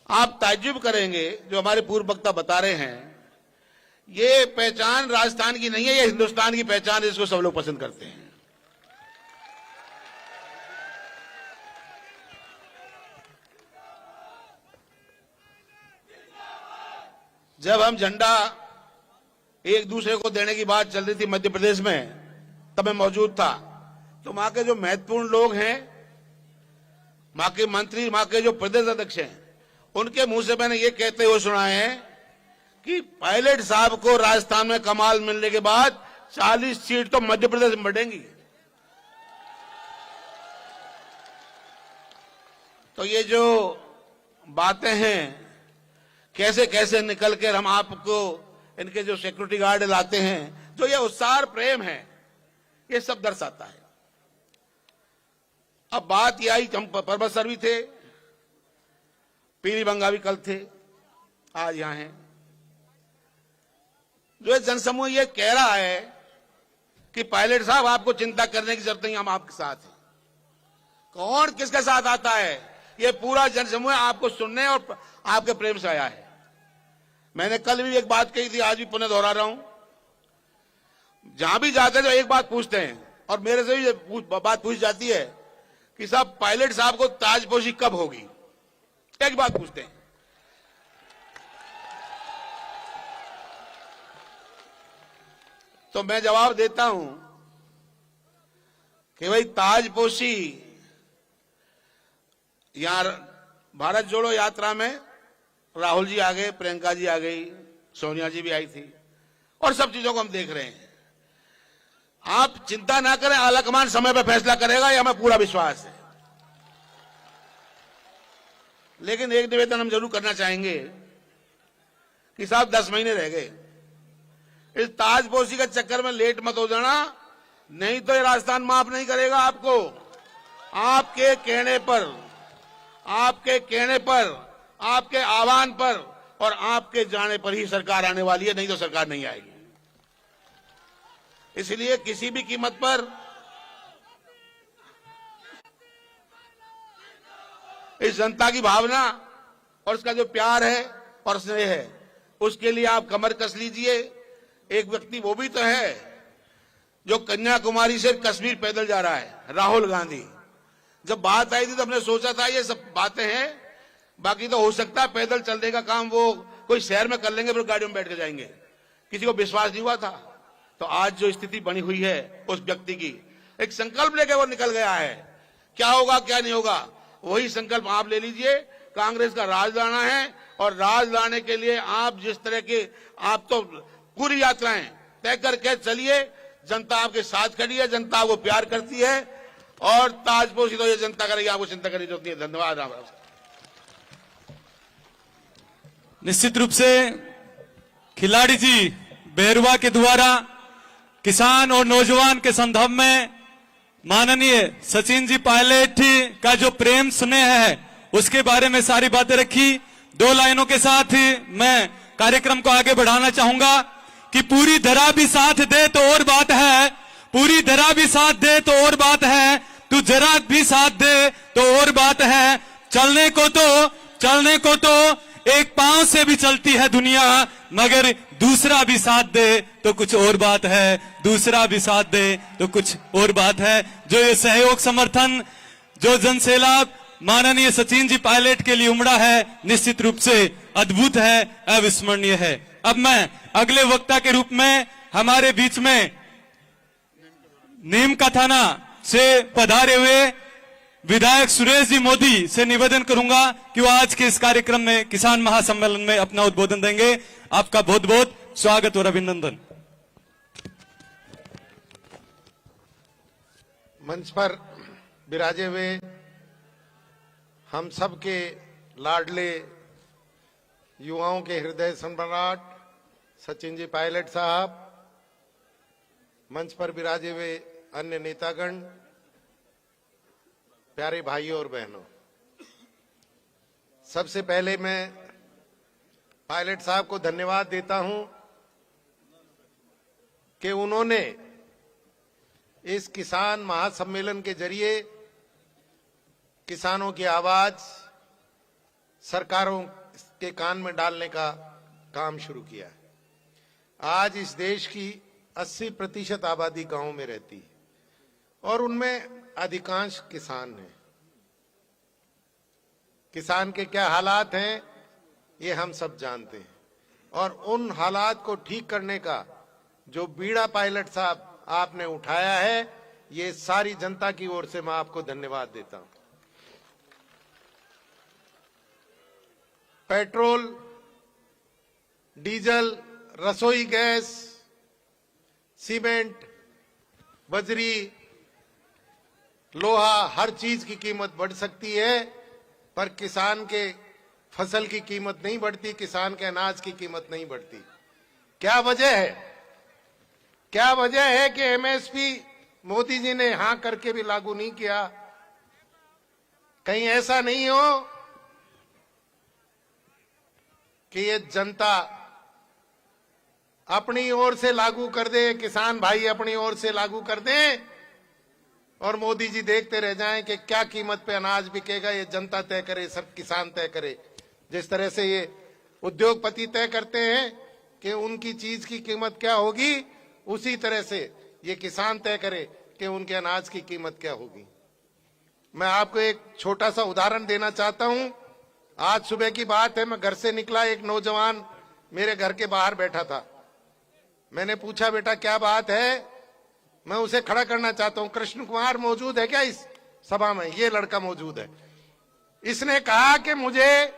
आप ताज्जुब करेंगे, जो हमारे पूर्व वक्ता बता रहे हैं, ये पहचान राजस्थान की नहीं है, ये हिंदुस्तान की पहचान है, इसको सब लोग पसंद करते हैं। जब हम झंडा एक दूसरे को देने की बात चल रही थी मध्य प्रदेश में, तब मैं मौजूद था, तो वहां के जो महत्वपूर्ण लोग हैं, वहां के मंत्री, वहां के जो प्रदेश अध्यक्ष हैं, उनके मुंह से मैंने ये कहते हुए सुना है कि पायलट साहब को राजस्थान में कमाल मिलने के बाद 40 सीट तो मध्य प्रदेश में बढ़ेंगी। तो ये जो बातें हैं, कैसे कैसे निकल कर हम आपको इनके जो सिक्योरिटी गार्ड लाते हैं, जो ये उत्साह प्रेम है, ये सब दर्शाता है। अब बात यह आई, हम पर्वत सर भी थे, पीली बंगा भी कल थे, आज यहां हैं। जो जनसमूह ये कह रहा है कि पायलट साहब आपको चिंता करने की जरूरत नहीं, हम आपके साथ हैं। कौन किसके साथ आता है, ये पूरा जनसमूह आपको सुनने और आपके प्रेम से आया है। मैंने कल भी एक बात कही थी, आज भी पुनः दोहरा रहा हूं, जहां भी जाते हैं तो एक बात पूछते हैं, और मेरे से भी बात पूछ जाती है कि साहब पायलट साहब को ताजपोशी कब होगी, एक बात पूछते हैं। तो मैं जवाब देता हूं कि भाई ताजपोशी यहां भारत जोड़ो यात्रा में राहुल जी आ गए, प्रियंका जी आ गई, सोनिया जी भी आई थी, और सब चीजों को हम देख रहे हैं। आप चिंता ना करें, आलाकमान समय पर फैसला करेगा, यह हमें पूरा विश्वास है। लेकिन एक निवेदन हम जरूर करना चाहेंगे कि साहब 10 महीने रह गए, इस ताजपोशी के चक्कर में लेट मत हो जाना, नहीं तो ये राजस्थान माफ नहीं करेगा आपको। आपके कहने पर, आपके आह्वान पर और आपके जाने पर ही सरकार आने वाली है, नहीं तो सरकार नहीं आएगी। इसलिए किसी भी कीमत पर इस जनता की भावना और उसका जो प्यार है और स्नेह है, उसके लिए आप कमर कस लीजिए। एक व्यक्ति वो भी तो है जो कन्याकुमारी से कश्मीर पैदल जा रहा है, राहुल गांधी। जब बात आई थी तो हमने सोचा था ये सब बातें हैं, बाकी तो हो सकता है पैदल चलने का काम वो कोई शहर में कर लेंगे, फिर गाड़ियों में बैठ के जाएंगे। किसी को विश्वास नहीं हुआ था। तो आज जो स्थिति बनी हुई है, उस व्यक्ति की एक संकल्प लेके वो निकल गया है। क्या होगा क्या नहीं होगा, वही संकल्प आप ले लीजिए। कांग्रेस का राज लाना है, और राज लाने के लिए आप जिस तरह के, आप तो पूरी यात्राएं तय करके चलिए। जनता आपके साथ खड़ी है, जनता आपको प्यार करती है, और ताजपोशी तो ये जनता करेगी, आपको चिंता करने की जरूरत नहीं है। धन्यवाद। राम राम। निश्चित रूप से खिलाड़ी जी बेरुआ के द्वारा किसान और नौजवान के संदर्भ में माननीय सचिन जी पायलट का जो प्रेम स्नेह है, उसके बारे में सारी बातें रखी। 2 लाइनों के साथ मैं कार्यक्रम को आगे बढ़ाना चाहूंगा कि पूरी धरा भी साथ दे तो और बात है, पूरी धरा भी साथ दे तो और बात है, तू जरा भी साथ दे तो और बात है। चलने को तो एक पांव से भी चलती है दुनिया, मगर दूसरा भी साथ दे तो कुछ और बात है, दूसरा भी साथ दे तो कुछ और बात है। जो ये सहयोग समर्थन, जो जनसैलाब माननीय सचिन जी पायलट के लिए उमड़ा है, निश्चित रूप से अद्भुत है, अविस्मरणीय है। अब मैं अगले वक्ता के रूप में हमारे बीच में नीम का थाना से पधारे हुए विधायक सुरेश जी मोदी से निवेदन करूंगा कि वो आज के इस कार्यक्रम में किसान महासम्मेलन में अपना उद्बोधन देंगे। आपका बहुत बहुत स्वागत और अभिनंदन। मंच पर विराजे हुए हम सब के लाडले युवाओं के हृदय सम्राट सचिन जी पायलट साहब, मंच पर विराजे हुए अन्य नेतागण, प्यारे भाइयों और बहनों, सबसे पहले मैं पायलट साहब को धन्यवाद देता हूं कि उन्होंने इस किसान महासम्मेलन के जरिए किसानों की आवाज सरकारों के कान में डालने का काम शुरू किया है। आज इस देश की 80% आबादी गांव में रहती है और उनमें अधिकांश किसान हैं। किसान के क्या हालात हैं ये हम सब जानते हैं और उन हालात को ठीक करने का जो बीड़ा पायलट साहब आपने उठाया है, ये सारी जनता की ओर से मैं आपको धन्यवाद देता हूं। पेट्रोल, डीजल, रसोई गैस, सीमेंट, बजरी, लोहा, हर चीज की कीमत बढ़ सकती है, पर किसान के फसल की कीमत नहीं बढ़ती, किसान के अनाज की कीमत नहीं बढ़ती। क्या वजह है? क्या वजह है कि एमएसपी मोदी जी ने हां करके भी लागू नहीं किया? कहीं ऐसा नहीं हो कि ये जनता अपनी ओर से लागू कर दे, किसान भाई अपनी ओर से लागू कर दें और मोदी जी देखते रह जाएं कि क्या कीमत पे अनाज बिकेगा, ये जनता तय करे, सब किसान तय करे। जिस तरह से ये उद्योगपति तय करते हैं कि उनकी चीज की कीमत क्या होगी, उसी तरह से ये किसान तय करे कि उनके अनाज की कीमत क्या होगी। मैं आपको एक छोटा सा उदाहरण देना चाहता हूं। आज सुबह की बात है, मैं घर से निकला, एक नौजवान मेरे घर के बाहर बैठा था। मैंने पूछा, बेटा क्या बात है? मैं उसे खड़ा करना चाहता हूं। कृष्ण कुमार मौजूद है क्या इस सभा में? ये लड़का मौजूद है। इसने कहा कि मुझे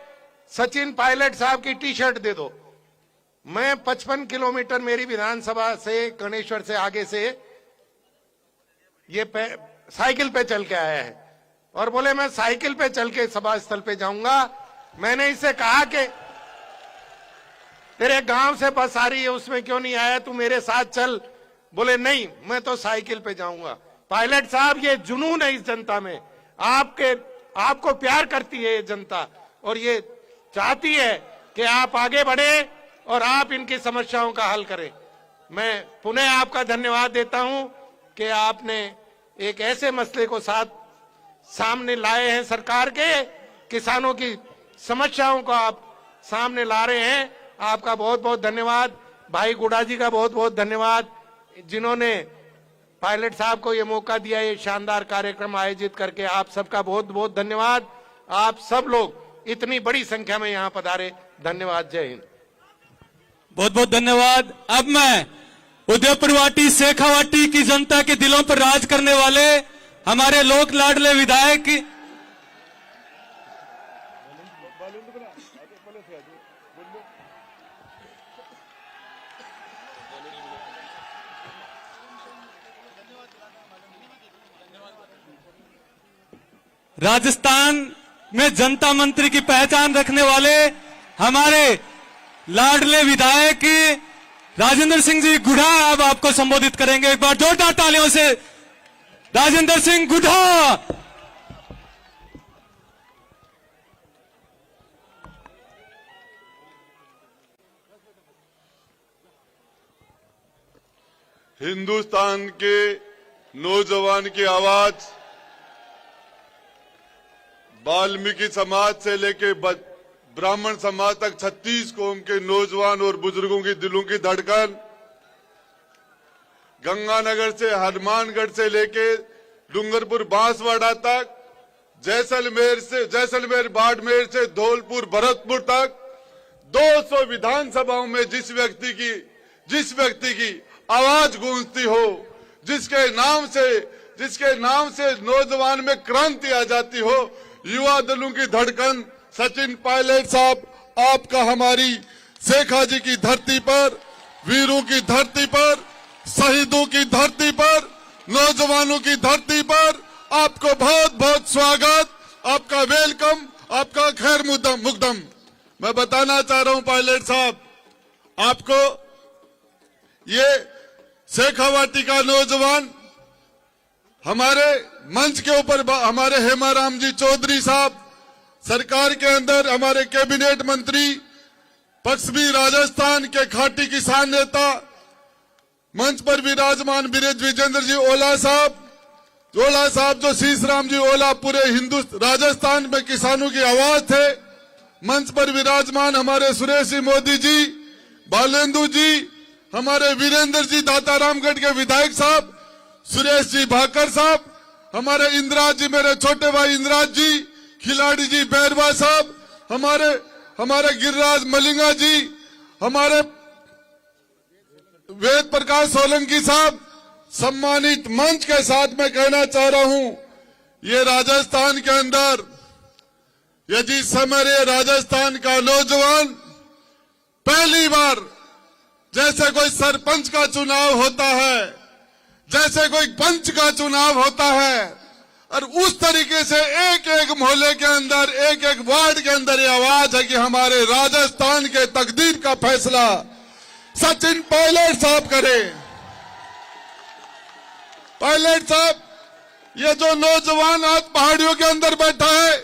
सचिन पायलट साहब की टी शर्ट दे दो। मैं 55 किलोमीटर मेरी विधानसभा से, गणेश्वर से आगे से ये साइकिल पे चल के आया है और बोले मैं साइकिल पे चल के सभा स्थल पे जाऊंगा। मैंने इससे कहा कि तेरे गांव से बस आ रही है, उसमें क्यों नहीं आया, तू मेरे साथ चल। बोले नहीं, मैं तो साइकिल पे जाऊंगा। पायलट साहब, ये जुनून है इस जनता में। आपको प्यार करती है ये जनता और ये चाहती है कि आप आगे बढ़े और आप इनकी समस्याओं का हल करें। मैं पुनः आपका धन्यवाद देता हूं कि आपने एक ऐसे मसले को सामने लाए हैं, सरकार के किसानों की समस्याओं को आप सामने ला रहे हैं। आपका बहुत बहुत धन्यवाद। भाई गुडा जी का बहुत बहुत धन्यवाद, जिन्होंने पायलट साहब को ये मौका दिया, ये शानदार कार्यक्रम आयोजित करके। आप सबका बहुत बहुत धन्यवाद। आप सब लोग इतनी बड़ी संख्या में यहाँ पधारे, धन्यवाद। जय हिंद। बहुत बहुत धन्यवाद। अब मैं उदयपुरवाटी शेखावाटी की जनता के दिलों पर राज करने वाले हमारे लोक लाडले विधायक राजस्थान में जनता मंत्री की पहचान रखने वाले हमारे लाडले विधायक राजेंद्र सिंह जी गुढ़ा अब आपको संबोधित करेंगे। एक बार जोरदार तालियों से राजेंद्र सिंह गुढ़ा। हिंदुस्तान के नौजवान की आवाज वाल्मीकि समाज से लेके ब्राह्मण समाज तक 36 कौम के नौजवान और बुजुर्गों की दिलों की धड़कन, गंगानगर से हनुमानगढ़ से लेके डूंगरपुर बांसवाड़ा तक, जैसलमेर बाड़मेर से धौलपुर भरतपुर तक 200 विधानसभाओं में जिस व्यक्ति की आवाज गूंजती हो, जिसके नाम से नौजवान में क्रांति आ जाती हो, युवा दलों की धड़कन सचिन पायलट साहब, आपका हमारी शेखा जी की धरती पर, वीरों की धरती पर, शहीदों की धरती पर, नौजवानों की धरती पर आपको बहुत बहुत स्वागत, आपका वेलकम, आपका खैर मुकदम। मैं बताना चाह रहा हूं पायलट साहब आपको, ये शेखावाटी का नौजवान हमारे मंच के ऊपर हमारे हेमाराम जी चौधरी साहब, सरकार के अंदर हमारे कैबिनेट मंत्री, पश्चिमी राजस्थान के खाटी किसान नेता मंच पर विराजमान विजेंद्र जी ओला साहब जो शीश राम जी ओला पूरे राजस्थान में किसानों की आवाज थे। मंच पर विराजमान हमारे सुरेश जी मोदी जी, बालेंदु जी, हमारे वीरेंद्र जी दातारामगढ़ के विधायक साहब, सुरेश जी भाकर साहब, हमारे इंद्राज जी, मेरे छोटे भाई इंद्राज जी, खिलाड़ी जी बैरवा साहब, हमारे गिरिराज मलिंगा जी, हमारे वेद प्रकाश सोलंकी साहब, सम्मानित मंच के साथ मैं कहना चाह रहा हूं, ये राजस्थान के अंदर यदि समरे राजस्थान का नौजवान पहली बार जैसे कोई सरपंच का चुनाव होता है, जैसे कोई पंच का चुनाव होता है, और उस तरीके से एक एक मोहल्ले के अंदर, एक एक वार्ड के अंदर ये आवाज है कि हमारे राजस्थान के तकदीर का फैसला सचिन पायलट साहब करें। पायलट साहब, ये जो नौजवान आज पहाड़ियों के अंदर बैठा है,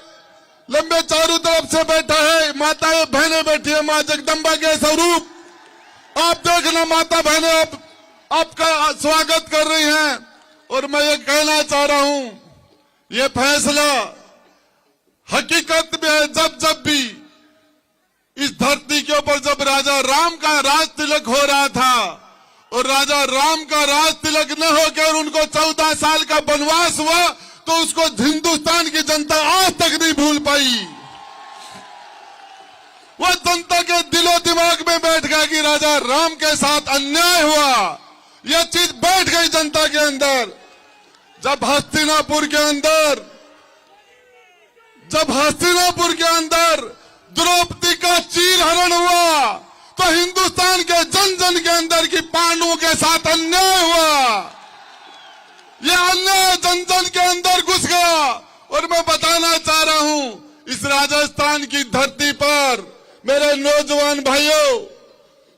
लंबे चारों तरफ से बैठा है, माताएं बहनें बैठी है, मां जगदम्बा के स्वरूप आप देखना, माता बहनें आपका स्वागत कर रही हैं। और मैं ये कहना चाह रहा हूं, ये फैसला हकीकत में है, जब भी इस धरती के ऊपर जब राजा राम का राज तिलक हो रहा था और राजा राम का राज तिलक न होकर उनको 14 साल का वनवास हुआ, तो उसको हिंदुस्तान की जनता आज तक नहीं भूल पाई। वो जनता के दिलो दिमाग में बैठ गया कि राजा राम के साथ अन्याय हुआ, यह चीज बैठ गई जनता के अंदर। जब हस्तिनापुर के अंदर द्रौपदी का चीरहरण हुआ, तो हिंदुस्तान के जन जन के अंदर की पांडवों के साथ अन्याय हुआ, यह अन्याय जन जन के अंदर घुस गया। और मैं बताना चाह रहा हूं, इस राजस्थान की धरती पर मेरे नौजवान भाइयों,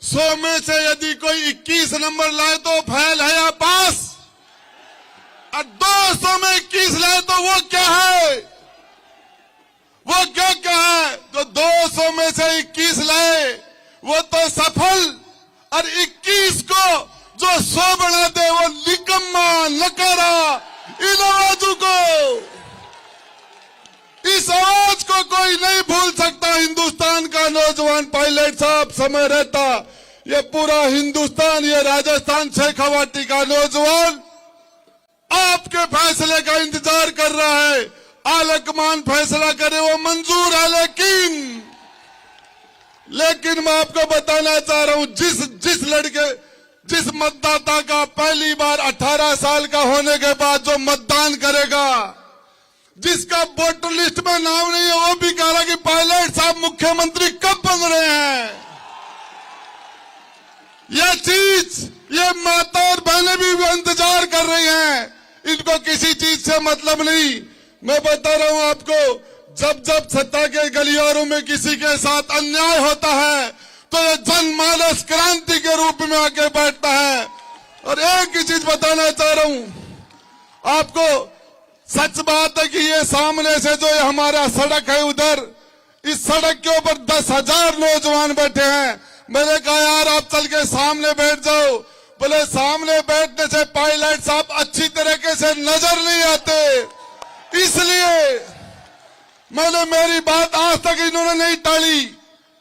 100 में से यदि कोई 21 नंबर लाए तो फेल है या पास, और 200 में 21 लाए तो वो क्या है, वो क्या है? जो 200 में से 21 लाए वो तो सफल, और 21 को जो 100 बना दे वो निकम्मा, नकारा। इन आवाजों को, इस आवाज को कोई नहीं भूल सकता। हिंदुस्तान का नौजवान पायलट साहब, समय रहता ये पूरा हिंदुस्तान, ये राजस्थान शेखावाटी का नौजवान आपके फैसले का इंतजार कर रहा है। आलकमान फैसला करे वो मंजूर है, लेकिन मैं आपको बताना चाह रहा हूं, जिस मतदाता का पहली बार 18 साल का होने के बाद जो मतदान करेगा, जिसका वोटर लिस्ट में नाम नहीं है, वो भी कह रहा कि पायलट साहब मुख्यमंत्री कब बन रहे हैं। यह चीज, ये माता और बहनें भी इंतजार कर रही हैं, इनको किसी चीज से मतलब नहीं। मैं बता रहा हूं आपको, जब सत्ता के गलियारों में किसी के साथ अन्याय होता है, तो ये जनमानस क्रांति के रूप में आके बैठता है। और एक ही चीज बताना चाह रहा हूं आपको, सच बात है कि ये सामने से जो हमारा सड़क है, उधर इस सड़क के ऊपर 10,000 नौजवान बैठे हैं। मैंने कहा यार आप चल के सामने बैठ जाओ, बोले सामने बैठने से पायलट साहब अच्छी तरीके से नजर नहीं आते, इसलिए मैंने, मेरी बात आज तक इन्होंने नहीं टाली,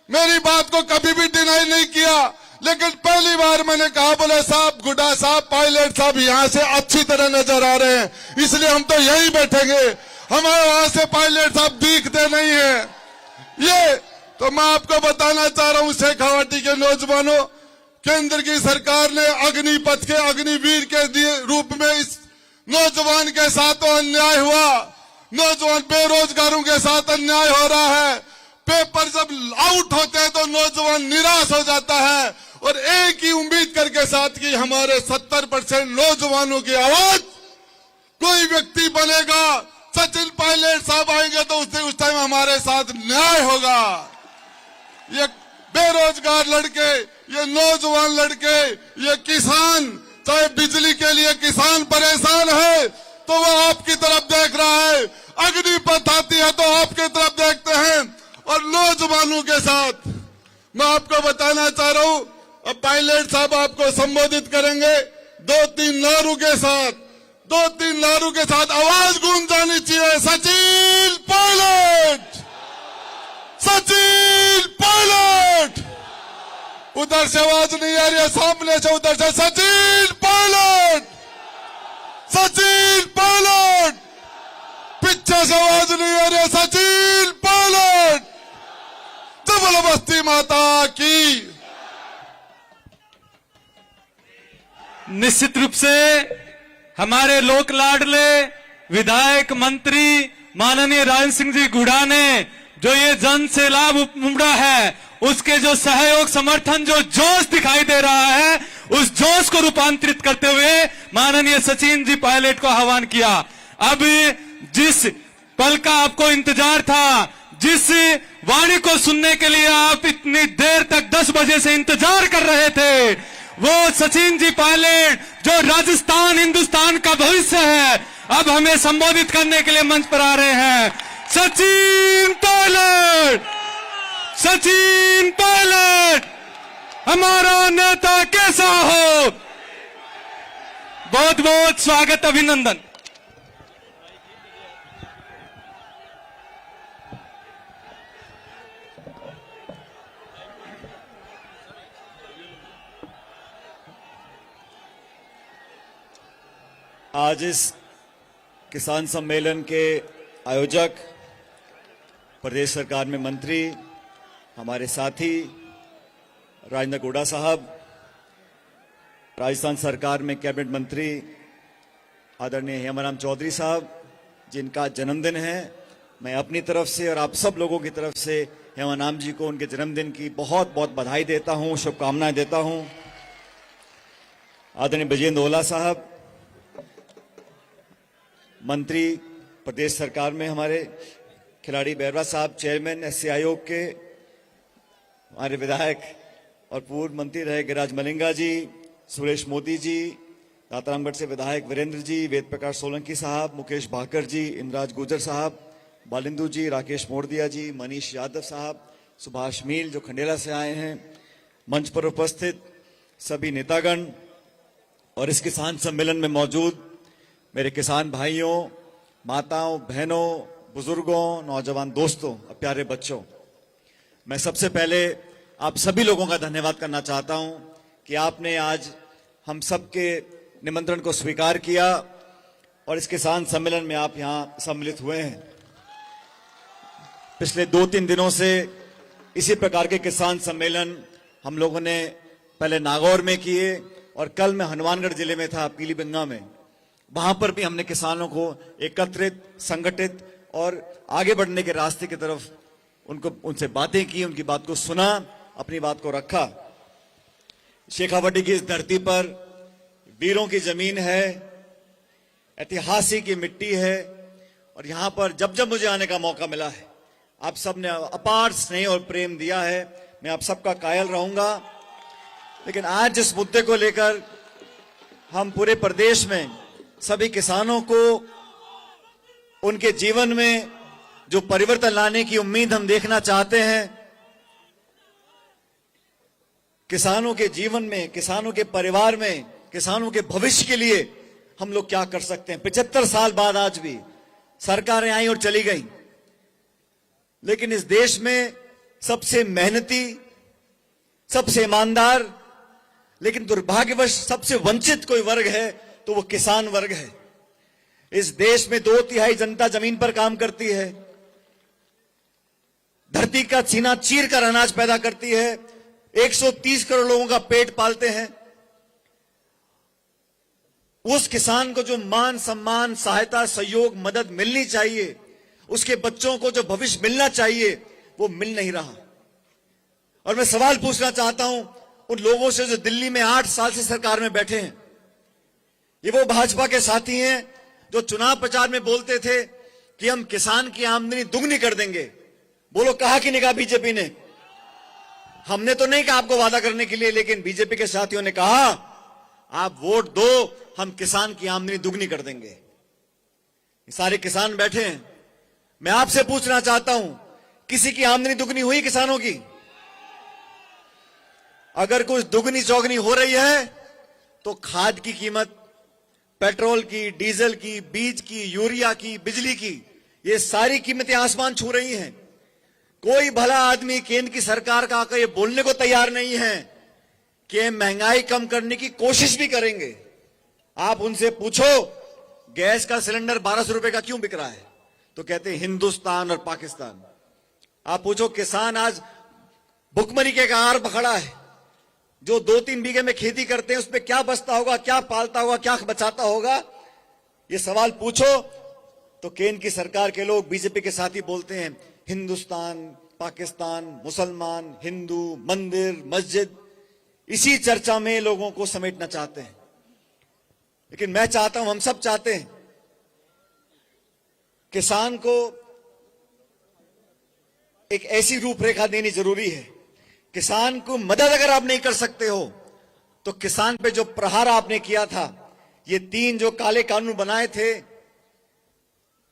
मेरी बात को कभी भी डिनाई नहीं किया, लेकिन पहली बार मैंने कहा, बोले साहब, गुड्डा साहब, पायलट साहब यहां से अच्छी तरह नजर आ रहे हैं, इसलिए हम तो यहीं बैठेंगे, हमारे वहां से पायलट साहब दिखते नहीं है। ये तो मैं आपको बताना चाह रहा हूं, शेखावाटी के नौजवानों, केंद्र की सरकार ने अग्निपथ के अग्निवीर के रूप में इस नौजवान के साथ तो अन्याय हुआ, नौजवान बेरोजगारों के साथ अन्याय हो रहा है। पेपर जब आउट होते हैं तो नौजवान निराश हो जाता है, और एक ही उम्मीद करके साथ कि हमारे 70% नौजवानों की आवाज कोई व्यक्ति बनेगा, सचिन पायलट साहब आएंगे तो उस टाइम हमारे साथ न्याय होगा। ये बेरोजगार लड़के, ये नौजवान लड़के, ये किसान, चाहे बिजली के लिए किसान परेशान है तो वो आपकी तरफ देख रहा है, अग्निपथ आती है तो आपकी तरफ देखते हैं। और नौजवानों के साथ मैं आपको बताना चाह रहा हूं, अब पायलट साहब आपको संबोधित करेंगे 2-3 नारों के साथ, 2-3 नारों के साथ आवाज गूंज जानी चाहिए। सचिन पायलट, सचिन पायलट। उधर से आवाज नहीं आ रही है, सामने से उधर से सचिन पायलट, सचिन पायलट। पीछे से आवाज नहीं आ रही है, सचिन पायलट। जबरदस्ती माता की। निश्चित रूप से हमारे लोक लाडले विधायक मंत्री माननीय राजेंद्र सिंह जी गुड़ा ने जो ये जन से लाभ उमड़ा है, उसके जो सहयोग समर्थन जो जोश दिखाई दे रहा है, उस जोश को रूपांतरित करते हुए माननीय सचिन जी पायलट को आह्वान किया। अब जिस पल का आपको इंतजार था, जिस वाणी को सुनने के लिए आप इतनी देर तक 10 बजे से इंतजार कर रहे थे, वो सचिन जी पायलट जो राजस्थान हिंदुस्तान का भविष्य है, अब हमें संबोधित करने के लिए मंच पर आ रहे हैं। सचिन पायलट, सचिन पायलट, हमारा नेता कैसा हो। बहुत बहुत स्वागत, अभिनंदन। आज इस किसान सम्मेलन के आयोजक, प्रदेश सरकार में मंत्री, हमारे साथी राजेंद्र गुड़ा साहब, राजस्थान सरकार में कैबिनेट मंत्री आदरणीय हेमाराम चौधरी साहब, जिनका जन्मदिन है, मैं अपनी तरफ से और आप सब लोगों की तरफ से हेमाराम जी को उनके जन्मदिन की बहुत बहुत बधाई देता हूं, शुभकामनाएं देता हूं। आदरणीय ब्रजेंद्र ओला साहब, मंत्री प्रदेश सरकार में हमारे, खिलाड़ी बैरवा साहब चेयरमैन एससी आयोग के, हमारे विधायक और पूर्व मंत्री रहे गिरिराज मलिंगा जी, सुरेश मोदी जी, दातारामगढ़ से विधायक वीरेंद्र जी, वेद प्रकाश सोलंकी साहब, मुकेश भाकर जी, इंद्राज गुर्जर साहब, बालिंदु जी, राकेश मोड़दिया जी, मनीष यादव साहब, सुभाष मील जो खंडेला से आए हैं, मंच पर उपस्थित सभी नेतागण और इस किसान सम्मेलन में मौजूद मेरे किसान भाइयों, माताओं, बहनों, बुजुर्गों, नौजवान दोस्तों और प्यारे बच्चों, मैं सबसे पहले आप सभी लोगों का धन्यवाद करना चाहता हूं कि आपने आज हम सबके निमंत्रण को स्वीकार किया और इस किसान सम्मेलन में आप यहां सम्मिलित हुए हैं। पिछले 2-3 दिनों से इसी प्रकार के किसान सम्मेलन हम लोगों ने पहले नागौर में किए और कल मैं हनुमानगढ़ जिले में था, पीलीभिंगा में। वहां पर भी हमने किसानों को एकत्रित, संगठित और आगे बढ़ने के रास्ते की तरफ उनसे बातें की, उनकी बात को सुना, अपनी बात को रखा। शेखावाटी की इस धरती पर वीरों की जमीन है, ऐतिहासिक की मिट्टी है और यहां पर जब जब मुझे आने का मौका मिला है, आप सब ने अपार स्नेह और प्रेम दिया है। मैं आप सबका कायल रहूंगा। लेकिन आज जिस मुद्दे को लेकर हम पूरे प्रदेश में सभी किसानों को उनके जीवन में जो परिवर्तन लाने की उम्मीद हम देखना चाहते हैं, किसानों के जीवन में, किसानों के परिवार में, किसानों के भविष्य के लिए हम लोग क्या कर सकते हैं। 75 साल बाद आज भी सरकारें आई और चली गई, लेकिन इस देश में सबसे मेहनती, सबसे ईमानदार, लेकिन दुर्भाग्यवश सबसे वंचित कोई वर्ग है तो वो किसान वर्ग है। इस देश में 2/3 जनता जमीन पर काम करती है, धरती का सीना चीर कर अनाज पैदा करती है, 130 करोड़ लोगों का पेट पालते हैं। उस किसान को जो मान सम्मान, सहायता, सहयोग, मदद मिलनी चाहिए, उसके बच्चों को जो भविष्य मिलना चाहिए, वो मिल नहीं रहा। और मैं सवाल पूछना चाहता हूं उन लोगों से जो दिल्ली में 8 साल से सरकार में बैठे हैं। ये वो भाजपा के साथी हैं जो चुनाव प्रचार में बोलते थे कि हम किसान की आमदनी दुगनी कर देंगे। बोलो कहा कि नहीं कहा बीजेपी ने? हमने तो नहीं कहा आपको वादा करने के लिए, लेकिन बीजेपी के साथियों ने कहा आप वोट दो, हम किसान की आमदनी दुगनी कर देंगे। सारे किसान बैठे हैं। मैं आपसे पूछना चाहता हूं, किसी की आमदनी दुगनी हुई किसानों की? अगर कुछ दुगनी चौगनी हो रही है तो खाद की कीमत, पेट्रोल की, डीजल की, बीज की, यूरिया की, बिजली की, ये सारी कीमतें आसमान छू रही हैं। कोई भला आदमी केंद्र की सरकार का आकर ये बोलने को तैयार नहीं है कि महंगाई कम करने की कोशिश भी करेंगे। आप उनसे पूछो गैस का सिलेंडर 1200 रुपए का क्यों बिक रहा है, तो कहते हैं हिंदुस्तान और पाकिस्तान। आप पूछो किसान आज भुखमरी के कगार पर खड़ा है, जो 2-3 बीघे में खेती करते हैं उस पर क्या बचता होगा, क्या पालता होगा, क्या बचाता होगा, ये सवाल पूछो तो केंद्र की सरकार के लोग, बीजेपी के साथी बोलते हैं हिंदुस्तान, पाकिस्तान, मुसलमान, हिंदू, मंदिर, मस्जिद, इसी चर्चा में लोगों को समेटना चाहते हैं। लेकिन मैं चाहता हूं, हम सब चाहते हैं, किसान को एक ऐसी रूपरेखा देनी जरूरी है। किसान को मदद अगर आप नहीं कर सकते हो तो किसान पे जो प्रहार आपने किया था, ये 3 जो काले कानून बनाए थे,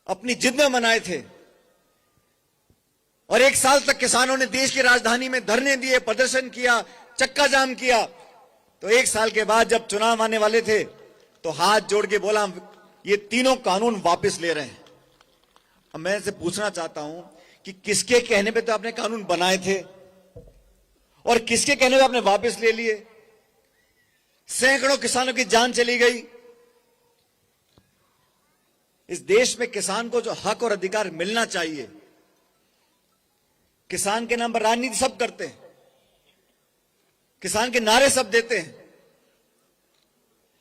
अपनी जिद में बनाए थे, और 1 साल तक किसानों ने देश की राजधानी में धरने दिए, प्रदर्शन किया, चक्का जाम किया, तो 1 साल के बाद जब चुनाव आने वाले थे तो हाथ जोड़ के बोला ये तीनों कानून वापस ले रहे हैं। अब मैं से पूछना चाहता हूं कि किसके कहने पे तो आपने कानून बनाए थे और किसके कहने पे आपने वापस ले लिए? सैकड़ों किसानों की जान चली गई। इस देश में किसान को जो हक और अधिकार मिलना चाहिए, किसान के नाम पर राजनीति सब करते हैं, किसान के नारे सब देते हैं,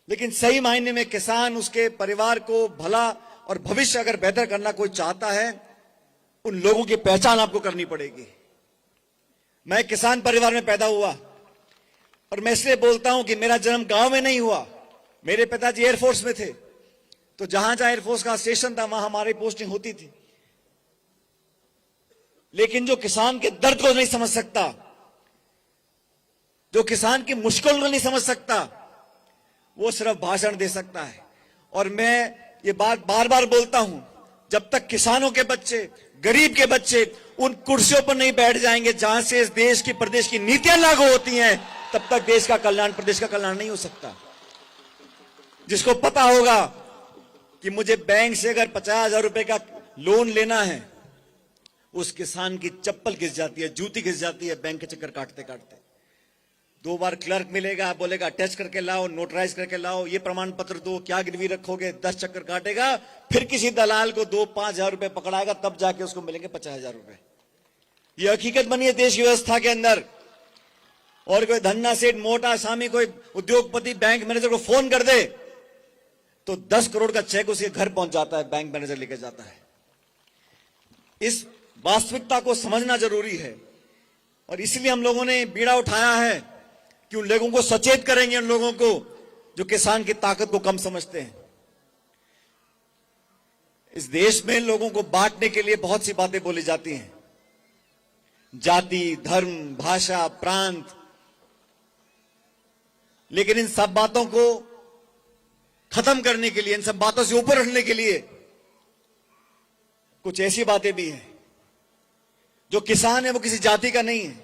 लेकिन सही मायने में किसान, उसके परिवार को भला और भविष्य अगर बेहतर करना कोई चाहता है, उन लोगों की पहचान आपको करनी पड़ेगी। मैं किसान परिवार में पैदा हुआ और मैं इसलिए बोलता हूं कि मेरा जन्म गांव में नहीं हुआ। मेरे पिताजी एयरफोर्स में थे, तो जहां जहां एयरफोर्स का स्टेशन था वहां हमारी पोस्टिंग होती थी। लेकिन जो किसान के दर्द को नहीं समझ सकता, जो किसान की मुश्किल को नहीं समझ सकता, वो सिर्फ भाषण दे सकता है। और मैं ये बात बार बार बोलता हूं, जब तक किसानों के बच्चे, गरीब के बच्चे उन कुर्सियों पर नहीं बैठ जाएंगे जहां से इस देश की, प्रदेश की नीतियां लागू होती हैं, तब तक देश का कल्याण, प्रदेश का कल्याण नहीं हो सकता। जिसको पता होगा कि मुझे बैंक से अगर 50,000 रुपए का लोन लेना है, उस किसान की चप्पल घिस जाती है, जूती घिस जाती है बैंक के चक्कर काटते काटते। 2 बार क्लर्क मिलेगा, बोलेगा अटैच करके लाओ, नोटराइज करके लाओ, ये प्रमाण पत्र दो, क्या गिरवी रखोगे, 10 चक्कर काटेगा, फिर किसी दलाल को 2-5,000 रुपए पकड़ाएगा, तब जाके उसको मिलेंगे 50,000 रुपए। ये हकीकत बनी है देश की व्यवस्था के अंदर। और कोई धन्ना सेठ, मोटा सामी, कोई उद्योगपति बैंक मैनेजर को फोन कर दे तो 10 करोड़ का चेक उसके घर पहुंच जाता है, बैंक मैनेजर लेके जाता है। इस वास्तविकता को समझना जरूरी है और इसलिए हम लोगों ने बीड़ा उठाया है कि उन लोगों को सचेत करेंगे, उन लोगों को जो किसान की ताकत को कम समझते हैं। इस देश में लोगों को बांटने के लिए बहुत सी बातें बोली जाती हैं, जाति, धर्म, भाषा, प्रांत, लेकिन इन सब बातों को खत्म करने के लिए, इन सब बातों से ऊपर उठने के लिए कुछ ऐसी बातें भी हैं। जो किसान है वो किसी जाति का नहीं है।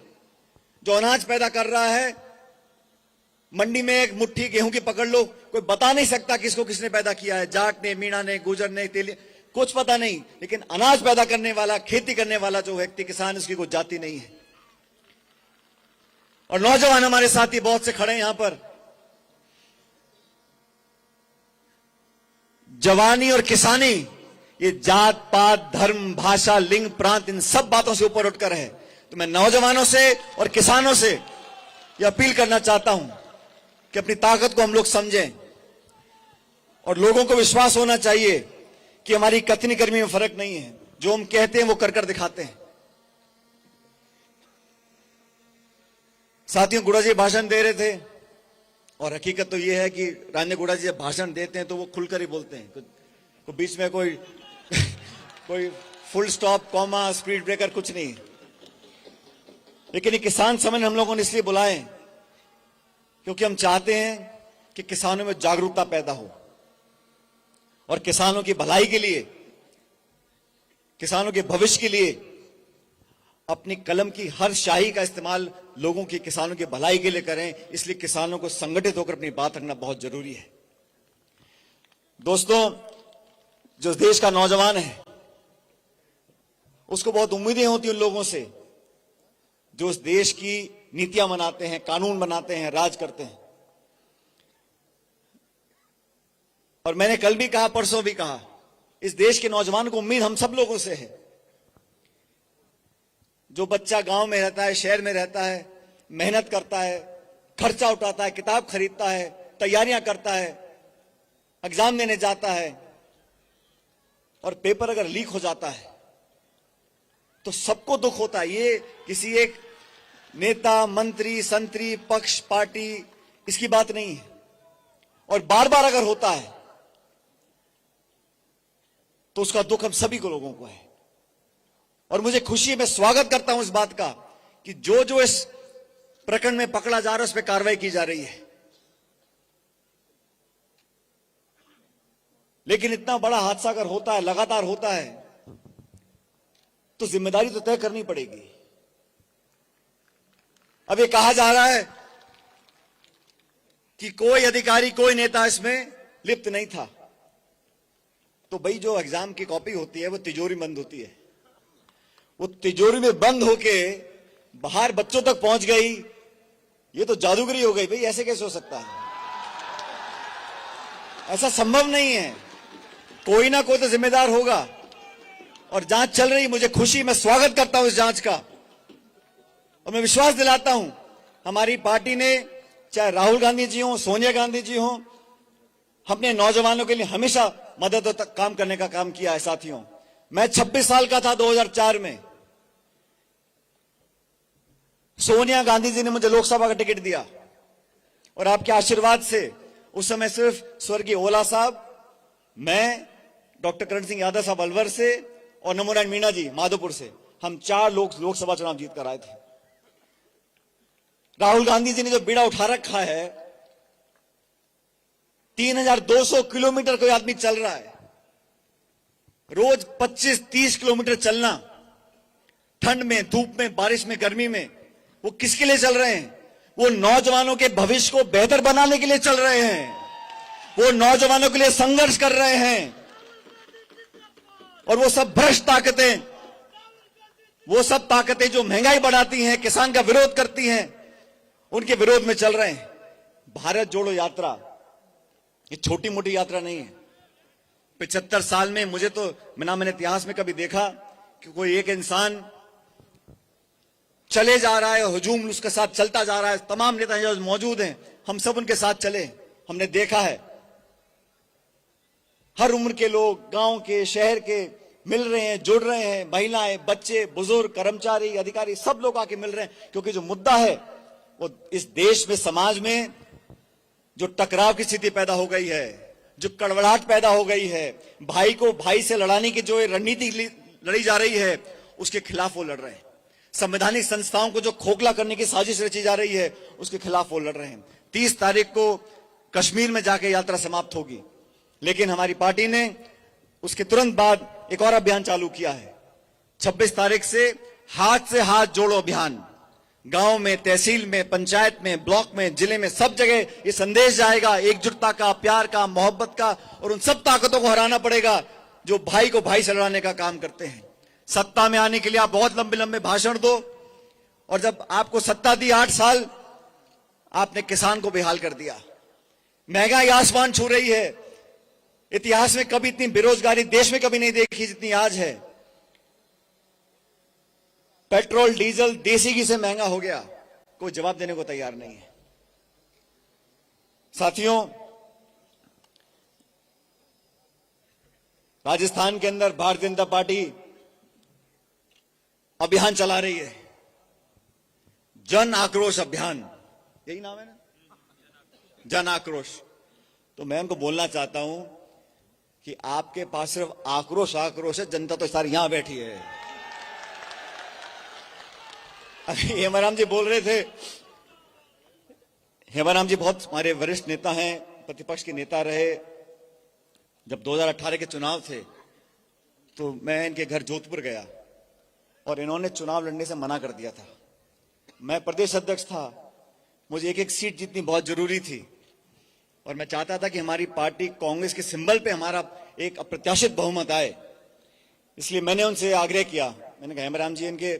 जो अनाज पैदा कर रहा है, मंडी में एक मुट्ठी गेहूं की पकड़ लो, कोई बता नहीं सकता किसको किसने पैदा किया है, जाट ने, मीणा ने, गुजर ने, तेली, कुछ पता नहीं। लेकिन अनाज पैदा करने वाला, खेती करने वाला जो व्यक्ति किसान, उसकी कोई जाति नहीं है। और नौजवान हमारे साथी बहुत से खड़े हैं यहां पर। जवानी और किसानी ये जात पात, धर्म, भाषा, लिंग, प्रांत, इन सब बातों से ऊपर उठकर है। तो मैं नौजवानों से और किसानों से ये अपील करना चाहता हूं कि अपनी ताकत को हम लोग समझें और लोगों को विश्वास होना चाहिए कि हमारी कथनी कर्मी में फर्क नहीं है। जो हम कहते हैं वो कर कर दिखाते हैं। साथियों, गुड़ा जी भाषण दे रहे थे और हकीकत तो ये है कि रान्य गुड़ा जी जब भाषण देते हैं तो वो खुलकर ही बोलते हैं। तो बीच में कोई कोई full stop, comma, speed breaker कुछ नहीं। लेकिन ये किसान सम्मेलन हम लोगों ने इसलिए बुलाए क्योंकि हम चाहते हैं कि किसानों में जागरूकता पैदा हो और किसानों की भलाई के लिए, किसानों के भविष्य के लिए अपनी कलम की हर शाही का इस्तेमाल लोगों की, किसानों की भलाई के लिए करें। इसलिए किसानों को संगठित होकर अपनी बात रखना बहुत जरूरी है। दोस्तों, जो देश का नौजवान है उसको बहुत उम्मीदें होती हैं उन लोगों से जो उस देश की नीतियां बनाते हैं, कानून बनाते हैं, राज करते हैं। और मैंने कल भी कहा, परसों भी कहा, इस देश के नौजवान को उम्मीद हम सब लोगों से है। जो बच्चा गांव में रहता है, शहर में रहता है, मेहनत करता है, खर्चा उठाता है, किताब खरीदता है, तैयारियां करता है, एग्जाम देने जाता है और पेपर अगर लीक हो जाता है तो सबको दुख होता है। ये किसी एक नेता, मंत्री, संतरी, पक्ष, पार्टी, इसकी बात नहीं है। और बार बार अगर होता है तो उसका दुख हम सभी को लोगों को है। और मुझे खुशी है, मैं स्वागत करता हूं इस बात का कि जो जो इस प्रकरण में पकड़ा जा रहा है उस पर कार्रवाई की जा रही है। लेकिन इतना बड़ा हादसा अगर होता है, लगातार होता है, तो जिम्मेदारी तो तय करनी पड़ेगी। अब ये कहा जा रहा है कि कोई अधिकारी, कोई नेता इसमें लिप्त नहीं था। तो भाई, जो एग्जाम की कॉपी होती है वो तिजोरी बंद होती है, वो तिजोरी में बंद होके बाहर बच्चों तक पहुंच गई, ये तो जादूगरी हो गई। भाई, ऐसे कैसे हो सकता है? ऐसा संभव नहीं है। कोई ना कोई तो जिम्मेदार होगा और जांच चल रही। मुझे खुशी, मैं स्वागत करता हूं इस जांच का और मैं विश्वास दिलाता हूं हमारी पार्टी ने, चाहे राहुल गांधी जी हो, सोनिया गांधी जी हो, अपने नौजवानों के लिए हमेशा मदद और काम करने का काम किया है। साथियों, मैं 26 साल का था 2004 में। सोनिया गांधी जी ने मुझे लोकसभा का टिकट दिया और आपके आशीर्वाद से उस समय सिर्फ स्वर्गीय ओला साहब, मैं, डॉक्टर करण सिंह यादव साहब अलवर से और नमोनारायण मीणा जी माधोपुर से, हम 4 लोग लोकसभा चुनाव जीत कर आए थे। राहुल गांधी जी ने जो बीड़ा उठा रखा है, 3200 किलोमीटर कोई आदमी चल रहा है, रोज 25-30 किलोमीटर चलना, ठंड में, धूप में, बारिश में, गर्मी में, वो किसके लिए चल रहे हैं? वो नौजवानों के भविष्य को बेहतर बनाने के लिए चल रहे हैं। वो नौजवानों के लिए संघर्ष कर रहे हैं। और वो सब भ्रष्ट ताकतें, वो सब ताकतें जो महंगाई बढ़ाती हैं, किसान का विरोध करती हैं, उनके विरोध में चल रहे हैं। भारत जोड़ो यात्रा ये छोटी मोटी यात्रा नहीं है। 75 साल में मुझे तो मैंने इतिहास में कभी देखा कि कोई एक इंसान चले जा रहा है, हुजूम उसके साथ चलता जा रहा है, तमाम नेता जो मौजूद हैं हम सब उनके साथ चले। हमने देखा है हर उम्र के लोग, गांव के, शहर के मिल रहे हैं, जुड़ रहे हैं, महिलाएं, बच्चे, बुजुर्ग, कर्मचारी, अधिकारी, सब लोग आके मिल रहे हैं। क्योंकि जो मुद्दा है वो इस देश में, समाज में जो टकराव की स्थिति पैदा हो गई है, जो कड़वड़ाहट पैदा हो गई है, भाई को भाई से लड़ाने की जो रणनीति लड़ी जा रही है, उसके खिलाफ वो लड़ रहे हैं। संवैधानिक संस्थाओं को जो खोखला करने की साजिश रची जा रही है, उसके खिलाफ वो लड़ रहे हैं। 30 तारीख को कश्मीर में जाके यात्रा समाप्त होगी, लेकिन हमारी पार्टी ने उसके तुरंत बाद एक और अभियान चालू किया है। 26 तारीख से हाथ जोड़ो अभियान, गांव में, तहसील में, पंचायत में, ब्लॉक में, जिले में, सब जगह ये संदेश जाएगा एकजुटता का, प्यार का, मोहब्बत का। और उन सब ताकतों को हराना पड़ेगा जो भाई को भाई से लड़ाने का काम करते हैं। सत्ता में आने के लिए आप बहुत लंबे लंबे भाषण दो, और जब आपको सत्ता दी 8 साल, आपने किसान को बेहाल कर दिया। महंगाई आसमान छू रही है। इतिहास में कभी इतनी बेरोजगारी देश में कभी नहीं देखी जितनी आज है। पेट्रोल, डीजल देसी घी से महंगा हो गया, कोई जवाब देने को तैयार नहीं है। साथियों, राजस्थान के अंदर भारतीय जनता पार्टी अभियान चला रही है, जन आक्रोश अभियान, यही नाम है ना, जन आक्रोश। तो मैं उनको बोलना चाहता हूं कि आपके पास सिर्फ आक्रोश है, जनता तो सारी यहां बैठी है। अभी हेमाराम जी बोल रहे थे, हेमाराम जी बहुत हमारे वरिष्ठ नेता हैं, प्रतिपक्ष के नेता रहे। जब 2018 के चुनाव थे तो मैं इनके घर जोधपुर गया, और इन्होंने चुनाव लड़ने से मना कर दिया था। मैं प्रदेश अध्यक्ष था, मुझे एक एक सीट जीतनी बहुत जरूरी थी और मैं चाहता था कि हमारी पार्टी कांग्रेस के सिंबल पे हमारा एक अप्रत्याशित बहुमत आए। इसलिए मैंने उनसे आग्रह किया, मैंने कहा हेमराम जी, इनके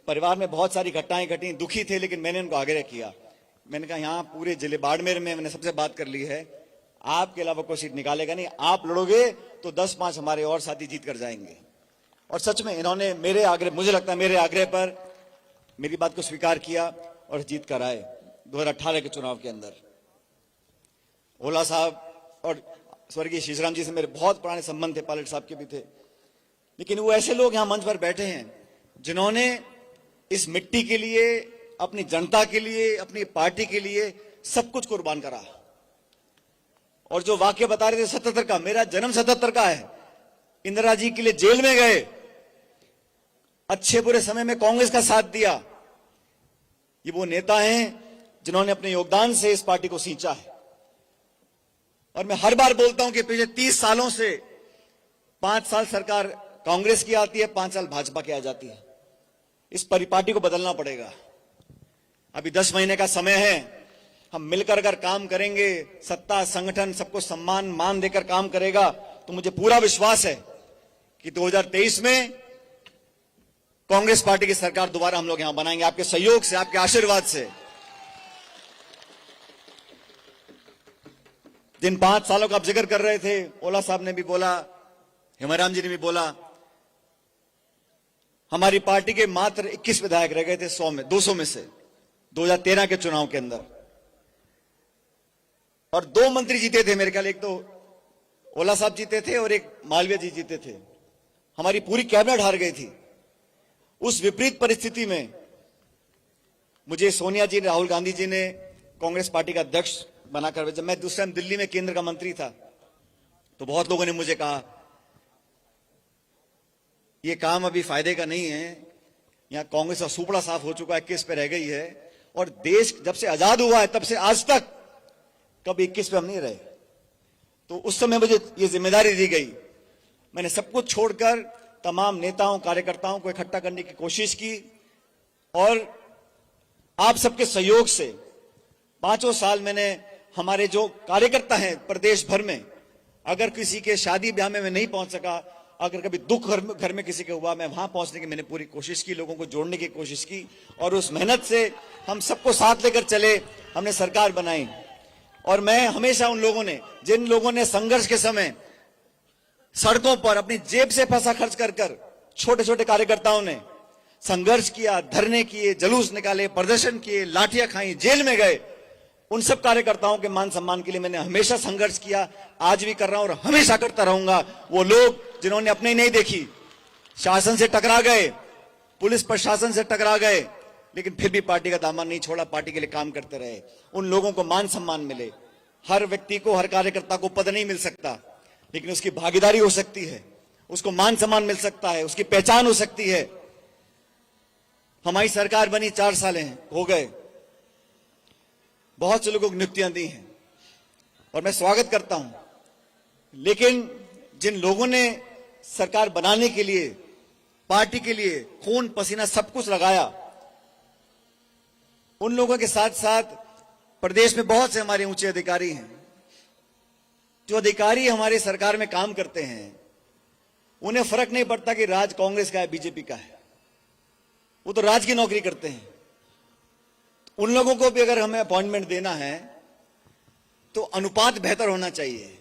परिवार में बहुत सारी घटनाएं घटी, दुखी थे, लेकिन मैंने उनको आग्रह किया। मैंने कहा यहाँ पूरे जिले बाड़मेर में मैंने सबसे बात कर ली है, आपके अलावा कोई सीट निकालेगा नहीं, आप लड़ोगे तो 10-5 हमारे और साथी जीत कर जाएंगे। और सच में इन्होंने मेरे आग्रह, मुझे लगता है मेरे आग्रह पर मेरी बात को स्वीकार किया और जीत कर आए 2018 के चुनाव के अंदर। ओला साहब और स्वर्गीय शीशराम जी से मेरे बहुत पुराने संबंध थे, पायलट साहब के भी थे, लेकिन वो ऐसे लोग यहां मंच पर बैठे हैं जिन्होंने इस मिट्टी के लिए, अपनी जनता के लिए, अपनी पार्टी के लिए सब कुछ कुर्बान करा। और जो वाक्य बता रहे थे 77 का, मेरा जन्म 77 का है, इंदिरा जी के लिए जेल में गए, अच्छे बुरे समय में कांग्रेस का साथ दिया। ये वो नेता हैं जिन्होंने अपने योगदान से इस पार्टी को सींचा है। और मैं हर बार बोलता हूं कि पिछले 30 सालों से 5 साल सरकार कांग्रेस की आती है, 5 साल भाजपा की आ जाती है। इस पार्टी को बदलना पड़ेगा। अभी 10 महीने का समय है, हम मिलकर अगर काम करेंगे, सत्ता, संगठन सबको सम्मान मान देकर काम करेगा, तो मुझे पूरा विश्वास है कि 2023 में कांग्रेस पार्टी की सरकार दोबारा हम लोग यहां बनाएंगे, आपके सहयोग से, आपके आशीर्वाद से। जिन 5 सालों का आप जिक्र कर रहे थे, ओला साहब ने भी बोला, हेमराम जी ने भी बोला, हमारी पार्टी के मात्र 21 विधायक रह गए थे 200 में से 2013 के चुनाव के अंदर, और 2 मंत्री जीते थे मेरे ख्याल, एक तो ओला साहब जीते थे और एक मालवीय जी जीते थे। हमारी पूरी कैबिनेट हार गई थी। उस विपरीत परिस्थिति में मुझे सोनिया जी, राहुल गांधी जी ने कांग्रेस पार्टी का अध्यक्ष बनाकर, जब मैं उस टाइम दिल्ली में केंद्र का मंत्री था, तो बहुत लोगों ने मुझे कहा ये काम अभी फायदे का नहीं है, यहां कांग्रेस का सुपड़ा साफ हो चुका है, 21 पे रह गई है, और देश जब से आजाद हुआ है तब से आज तक कभी 21 पे हम नहीं रहे। तो उस समय मुझे ये जिम्मेदारी दी गई, मैंने सब कुछ छोड़कर तमाम नेताओं, कार्यकर्ताओं को इकट्ठा करने की कोशिश की, और आप सबके सहयोग से 5 साल मैंने, हमारे जो कार्यकर्ता हैं प्रदेश भर में, अगर किसी के शादी ब्याह में मैं नहीं पहुंच सका, अगर कभी दुख घर में किसी के हुआ, मैं वहां पहुंचने की मैंने पूरी कोशिश की, लोगों को जोड़ने की कोशिश की, और उस मेहनत से हम सबको साथ लेकर चले, हमने सरकार बनाई। और मैं हमेशा उन लोगों ने, जिन लोगों ने संघर्ष के समय सड़कों पर अपनी जेब से पैसा खर्च कर, छोटे छोटे कार्यकर्ताओं ने संघर्ष किया, धरने किए, जुलूस निकाले, प्रदर्शन किए, लाठियां खाई, जेल में गए, उन सब कार्यकर्ताओं के मान सम्मान के लिए मैंने हमेशा संघर्ष किया, आज भी कर रहा हूं और हमेशा करता रहूंगा। वो लोग जिन्होंने अपनी नहीं देखी, शासन से टकरा गए, पुलिस प्रशासन से टकरा गए, लेकिन फिर भी पार्टी का दामन नहीं छोड़ा, पार्टी के लिए काम करते रहे, उन लोगों को मान सम्मान मिले। हर व्यक्ति को, हर कार्यकर्ता को पद नहीं मिल सकता, लेकिन उसकी भागीदारी हो सकती है, उसको मान सम्मान मिल सकता है, उसकी पहचान हो सकती है। हमारी सरकार बनी 4 साल हो गए, बहुत से लोगों को नियुक्तियां दी हैं और मैं स्वागत करता हूं, लेकिन जिन लोगों ने सरकार बनाने के लिए, पार्टी के लिए खून पसीना सब कुछ लगाया, उन लोगों के साथ साथ प्रदेश में बहुत से हमारे ऊंचे अधिकारी हैं। जो अधिकारी हमारे सरकार में काम करते हैं, उन्हें फर्क नहीं पड़ता कि राज कांग्रेस का है, बीजेपी का है, वो तो राज की नौकरी करते हैं। उन लोगों को भी अगर हमें अपॉइंटमेंट देना है तो अनुपात बेहतर होना चाहिए।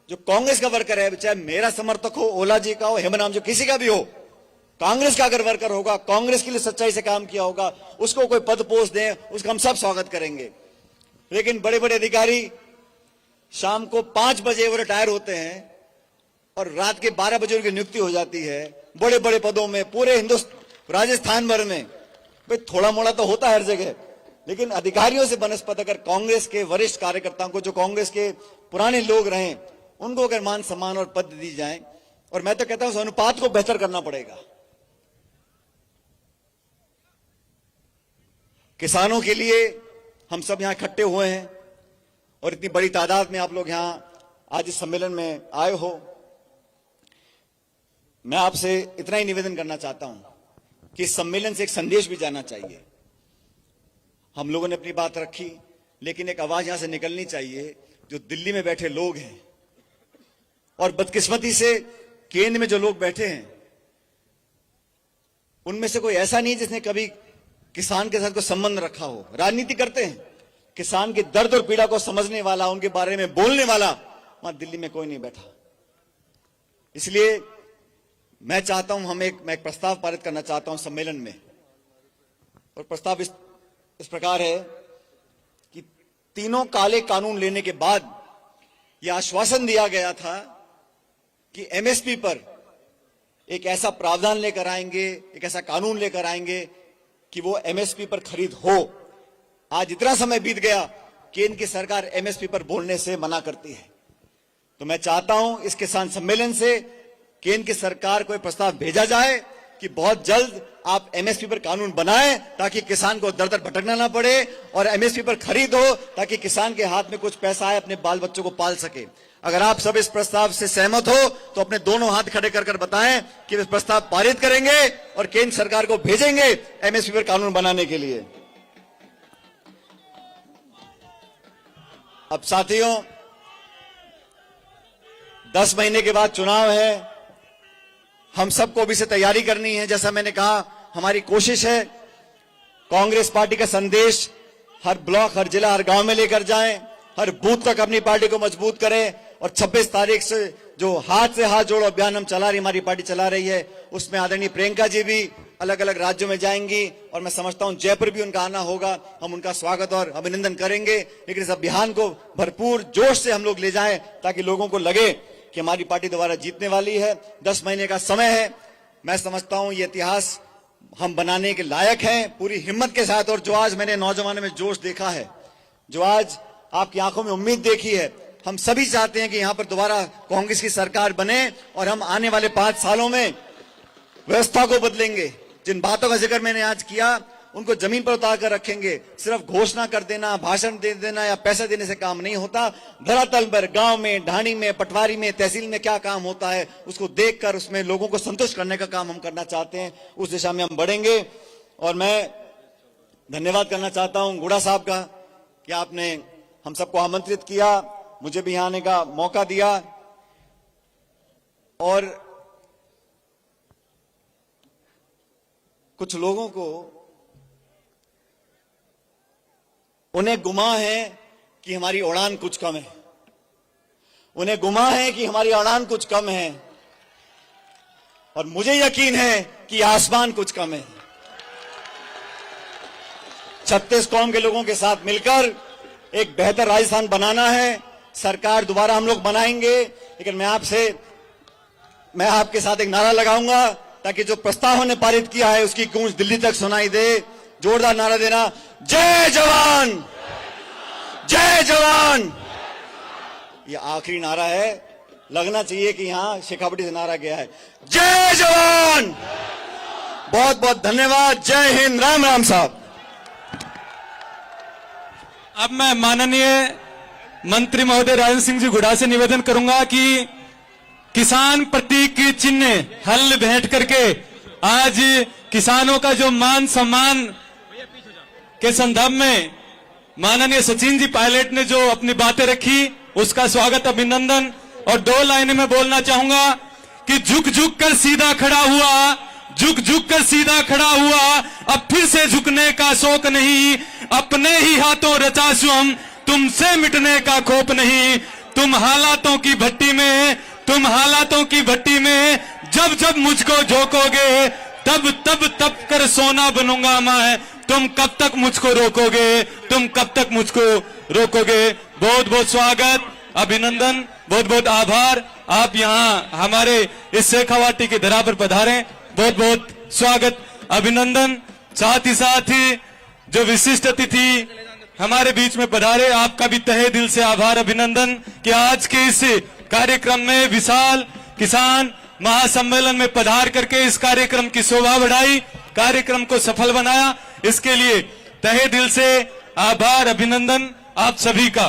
जो कांग्रेस का वर्कर है, चाहे मेरा समर्थक हो, ओला जी का हो, हेमराम जो किसी का भी हो, कांग्रेस का अगर वर्कर होगा, कांग्रेस के लिए सच्चाई से काम किया होगा, उसको कोई पद पोस्ट दें, उसका हम सब स्वागत करेंगे। लेकिन बड़े बड़े अधिकारी शाम को 5 बजे वो रिटायर होते हैं और रात के 12 बजे उनकी नियुक्ति हो जाती है बड़े बड़े पदों में, पूरे हिंदुस्तान, राजस्थान भर में। भाई थोड़ा मोड़ा तो होता है हर जगह, लेकिन अधिकारियों से बनस्पत अगर कांग्रेस के वरिष्ठ कार्यकर्ताओं को, जो कांग्रेस के पुराने लोग रहे, उनको अगर मान सम्मान और पद दी जाए, और मैं तो कहता हूं उस अनुपात को बेहतर करना पड़ेगा। किसानों के लिए हम सब यहां इकट्ठे हुए हैं और इतनी बड़ी तादाद में आप लोग यहां आज इस सम्मेलन में आए हो। मैं आपसे इतना ही निवेदन करना चाहता हूं कि इस सम्मेलन से एक संदेश भी जाना चाहिए। हम लोगों ने अपनी बात रखी, लेकिन एक आवाज यहां से निकलनी चाहिए जो दिल्ली में बैठे लोग हैं, और बदकिस्मती से केंद्र में जो लोग बैठे हैं उनमें से कोई ऐसा नहीं जिसने कभी किसान के साथ कोई संबंध रखा हो। राजनीति करते हैं, किसान के दर्द और पीड़ा को समझने वाला, उनके बारे में बोलने वाला वहां दिल्ली में कोई नहीं बैठा। इसलिए मैं चाहता हूं, मैं एक प्रस्ताव पारित करना चाहता हूं सम्मेलन में, और प्रस्ताव इस प्रकार है कि तीनों काले कानून लेने के बाद यह आश्वासन दिया गया था कि एमएसपी पर एक ऐसा प्रावधान लेकर आएंगे, एक ऐसा कानून लेकर आएंगे कि वो एमएसपी पर खरीद हो। आज इतना समय बीत गया कि इनकी सरकार एमएसपी पर बोलने से मना करती है। तो मैं चाहता हूं इस किसान सम्मेलन से केंद्र की सरकार को प्रस्ताव भेजा जाए कि बहुत जल्द आप एमएसपी पर कानून बनाएं, ताकि किसान को दर दर भटकना ना पड़े और एमएसपी पर खरीद हो, ताकि किसान के हाथ में कुछ पैसा आए, अपने बाल बच्चों को पाल सके। अगर आप सब इस प्रस्ताव से सहमत हो तो अपने दोनों हाथ खड़े कर बताएं कि इस प्रस्ताव पारित करेंगे और केंद्र सरकार को भेजेंगे एमएसपी पर कानून बनाने के लिए। अब साथियों, 10 महीने के बाद चुनाव है, हम सबको भी से तैयारी करनी है। जैसा मैंने कहा, हमारी कोशिश है कांग्रेस पार्टी का संदेश हर ब्लॉक, हर जिला, हर गांव में लेकर जाएं, हर बूथ तक अपनी पार्टी को मजबूत करें, और 26 तारीख से जो हाथ से हाथ जोड़ो अभियान हम चला रही, हमारी पार्टी चला रही है, उसमें आदरणीय प्रियंका जी भी अलग अलग राज्यों में जाएंगी, और मैं समझता हूं जयपुर भी उनका आना होगा। हम उनका स्वागत और अभिनंदन करेंगे, लेकिन इस अभियान को भरपूर जोश से हम लोग ले जाएं, ताकि लोगों को लगे कि हमारी पार्टी दोबारा जीतने वाली है। 10 महीने का समय है। मैं समझता हूं ये इतिहास हम बनाने के लायक हैं पूरी हिम्मत के साथ। और जो आज मैंने नौजवानों में जोश देखा है, जो आज आपकी आंखों में उम्मीद देखी है, हम सभी चाहते हैं कि यहां पर दोबारा कांग्रेस की सरकार बने, और हम आने वाले 5 सालों में व्यवस्था को बदलेंगे। जिन बातों का जिक्र मैंने आज किया उनको जमीन पर उतार कर रखेंगे। सिर्फ घोषणा कर देना, भाषण दे देना या पैसा देने से काम नहीं होता। धरातल पर गांव में, ढाणी में, पटवारी में, तहसील में क्या काम होता है उसको देखकर उसमें लोगों को संतुष्ट करने का काम हम करना चाहते हैं। उस दिशा में हम बढ़ेंगे। और मैं धन्यवाद करना चाहता हूं गुड़ा साहब का कि आपने हम सबको आमंत्रित किया, मुझे भी यहां आने का मौका दिया। और कुछ लोगों को उन्हें गुमा है कि हमारी उड़ान कुछ कम है, उन्हें गुमा है कि हमारी उड़ान कुछ कम है, और मुझे यकीन है कि आसमान कुछ कम है। 36 कौम के लोगों के साथ मिलकर एक बेहतर राजस्थान बनाना है। सरकार दोबारा हम लोग बनाएंगे, लेकिन मैं आपके साथ एक नारा लगाऊंगा, ताकि जो प्रस्ताव हमने पारित किया है उसकी गूंज दिल्ली तक सुनाई दे। जोरदार नारा देना, जय जवान, जय जवान। ये आखिरी नारा है, लगना चाहिए कि यहां शेखावटी से नारा गया है, जय जवान। बहुत बहुत धन्यवाद। जय हिंद। राम राम साहब। अब मैं माननीय मंत्री महोदय राजेंद्र सिंह जी गुड़ा से निवेदन करूंगा कि किसान प्रतीक चिन्ह हल भेंट करके आज किसानों का जो मान सम्मान के संदर्भ में माननीय सचिन जी पायलट ने जो अपनी बातें रखी, उसका स्वागत, अभिनंदन। और 2 लाइनें में बोलना चाहूंगा कि झुक झुक कर सीधा खड़ा हुआ, झुक झुक कर सीधा खड़ा हुआ, अब फिर से झुकने का शौक नहीं, अपने ही हाथों रचा स्वयं, तुमसे मिटने का खौफ नहीं। तुम हालातों की भट्टी में, तुम हालातों की भट्टी में जब जब मुझको झोंकोगे, तब तब तब कर सोना बनूंगा मैं। तुम कब तक मुझको रोकोगे, तुम कब तक मुझको रोकोगे। बहुत बहुत स्वागत, अभिनंदन, बहुत बहुत आभार। आप यहाँ हमारे इस शेखावाटी की धरा पर पधारें। बहुत बहुत स्वागत, अभिनंदन। साथ ही जो विशिष्ट अतिथि हमारे बीच में पधारे, आपका भी तहे दिल से आभार, अभिनंदन कि आज के इस कार्यक्रम में विशाल किसान महासम्मेलन में पधार करके इस कार्यक्रम की शोभा बढ़ाई, कार्यक्रम को सफल बनाया। इसके लिए तहे दिल से आभार, अभिनंदन आप सभी का।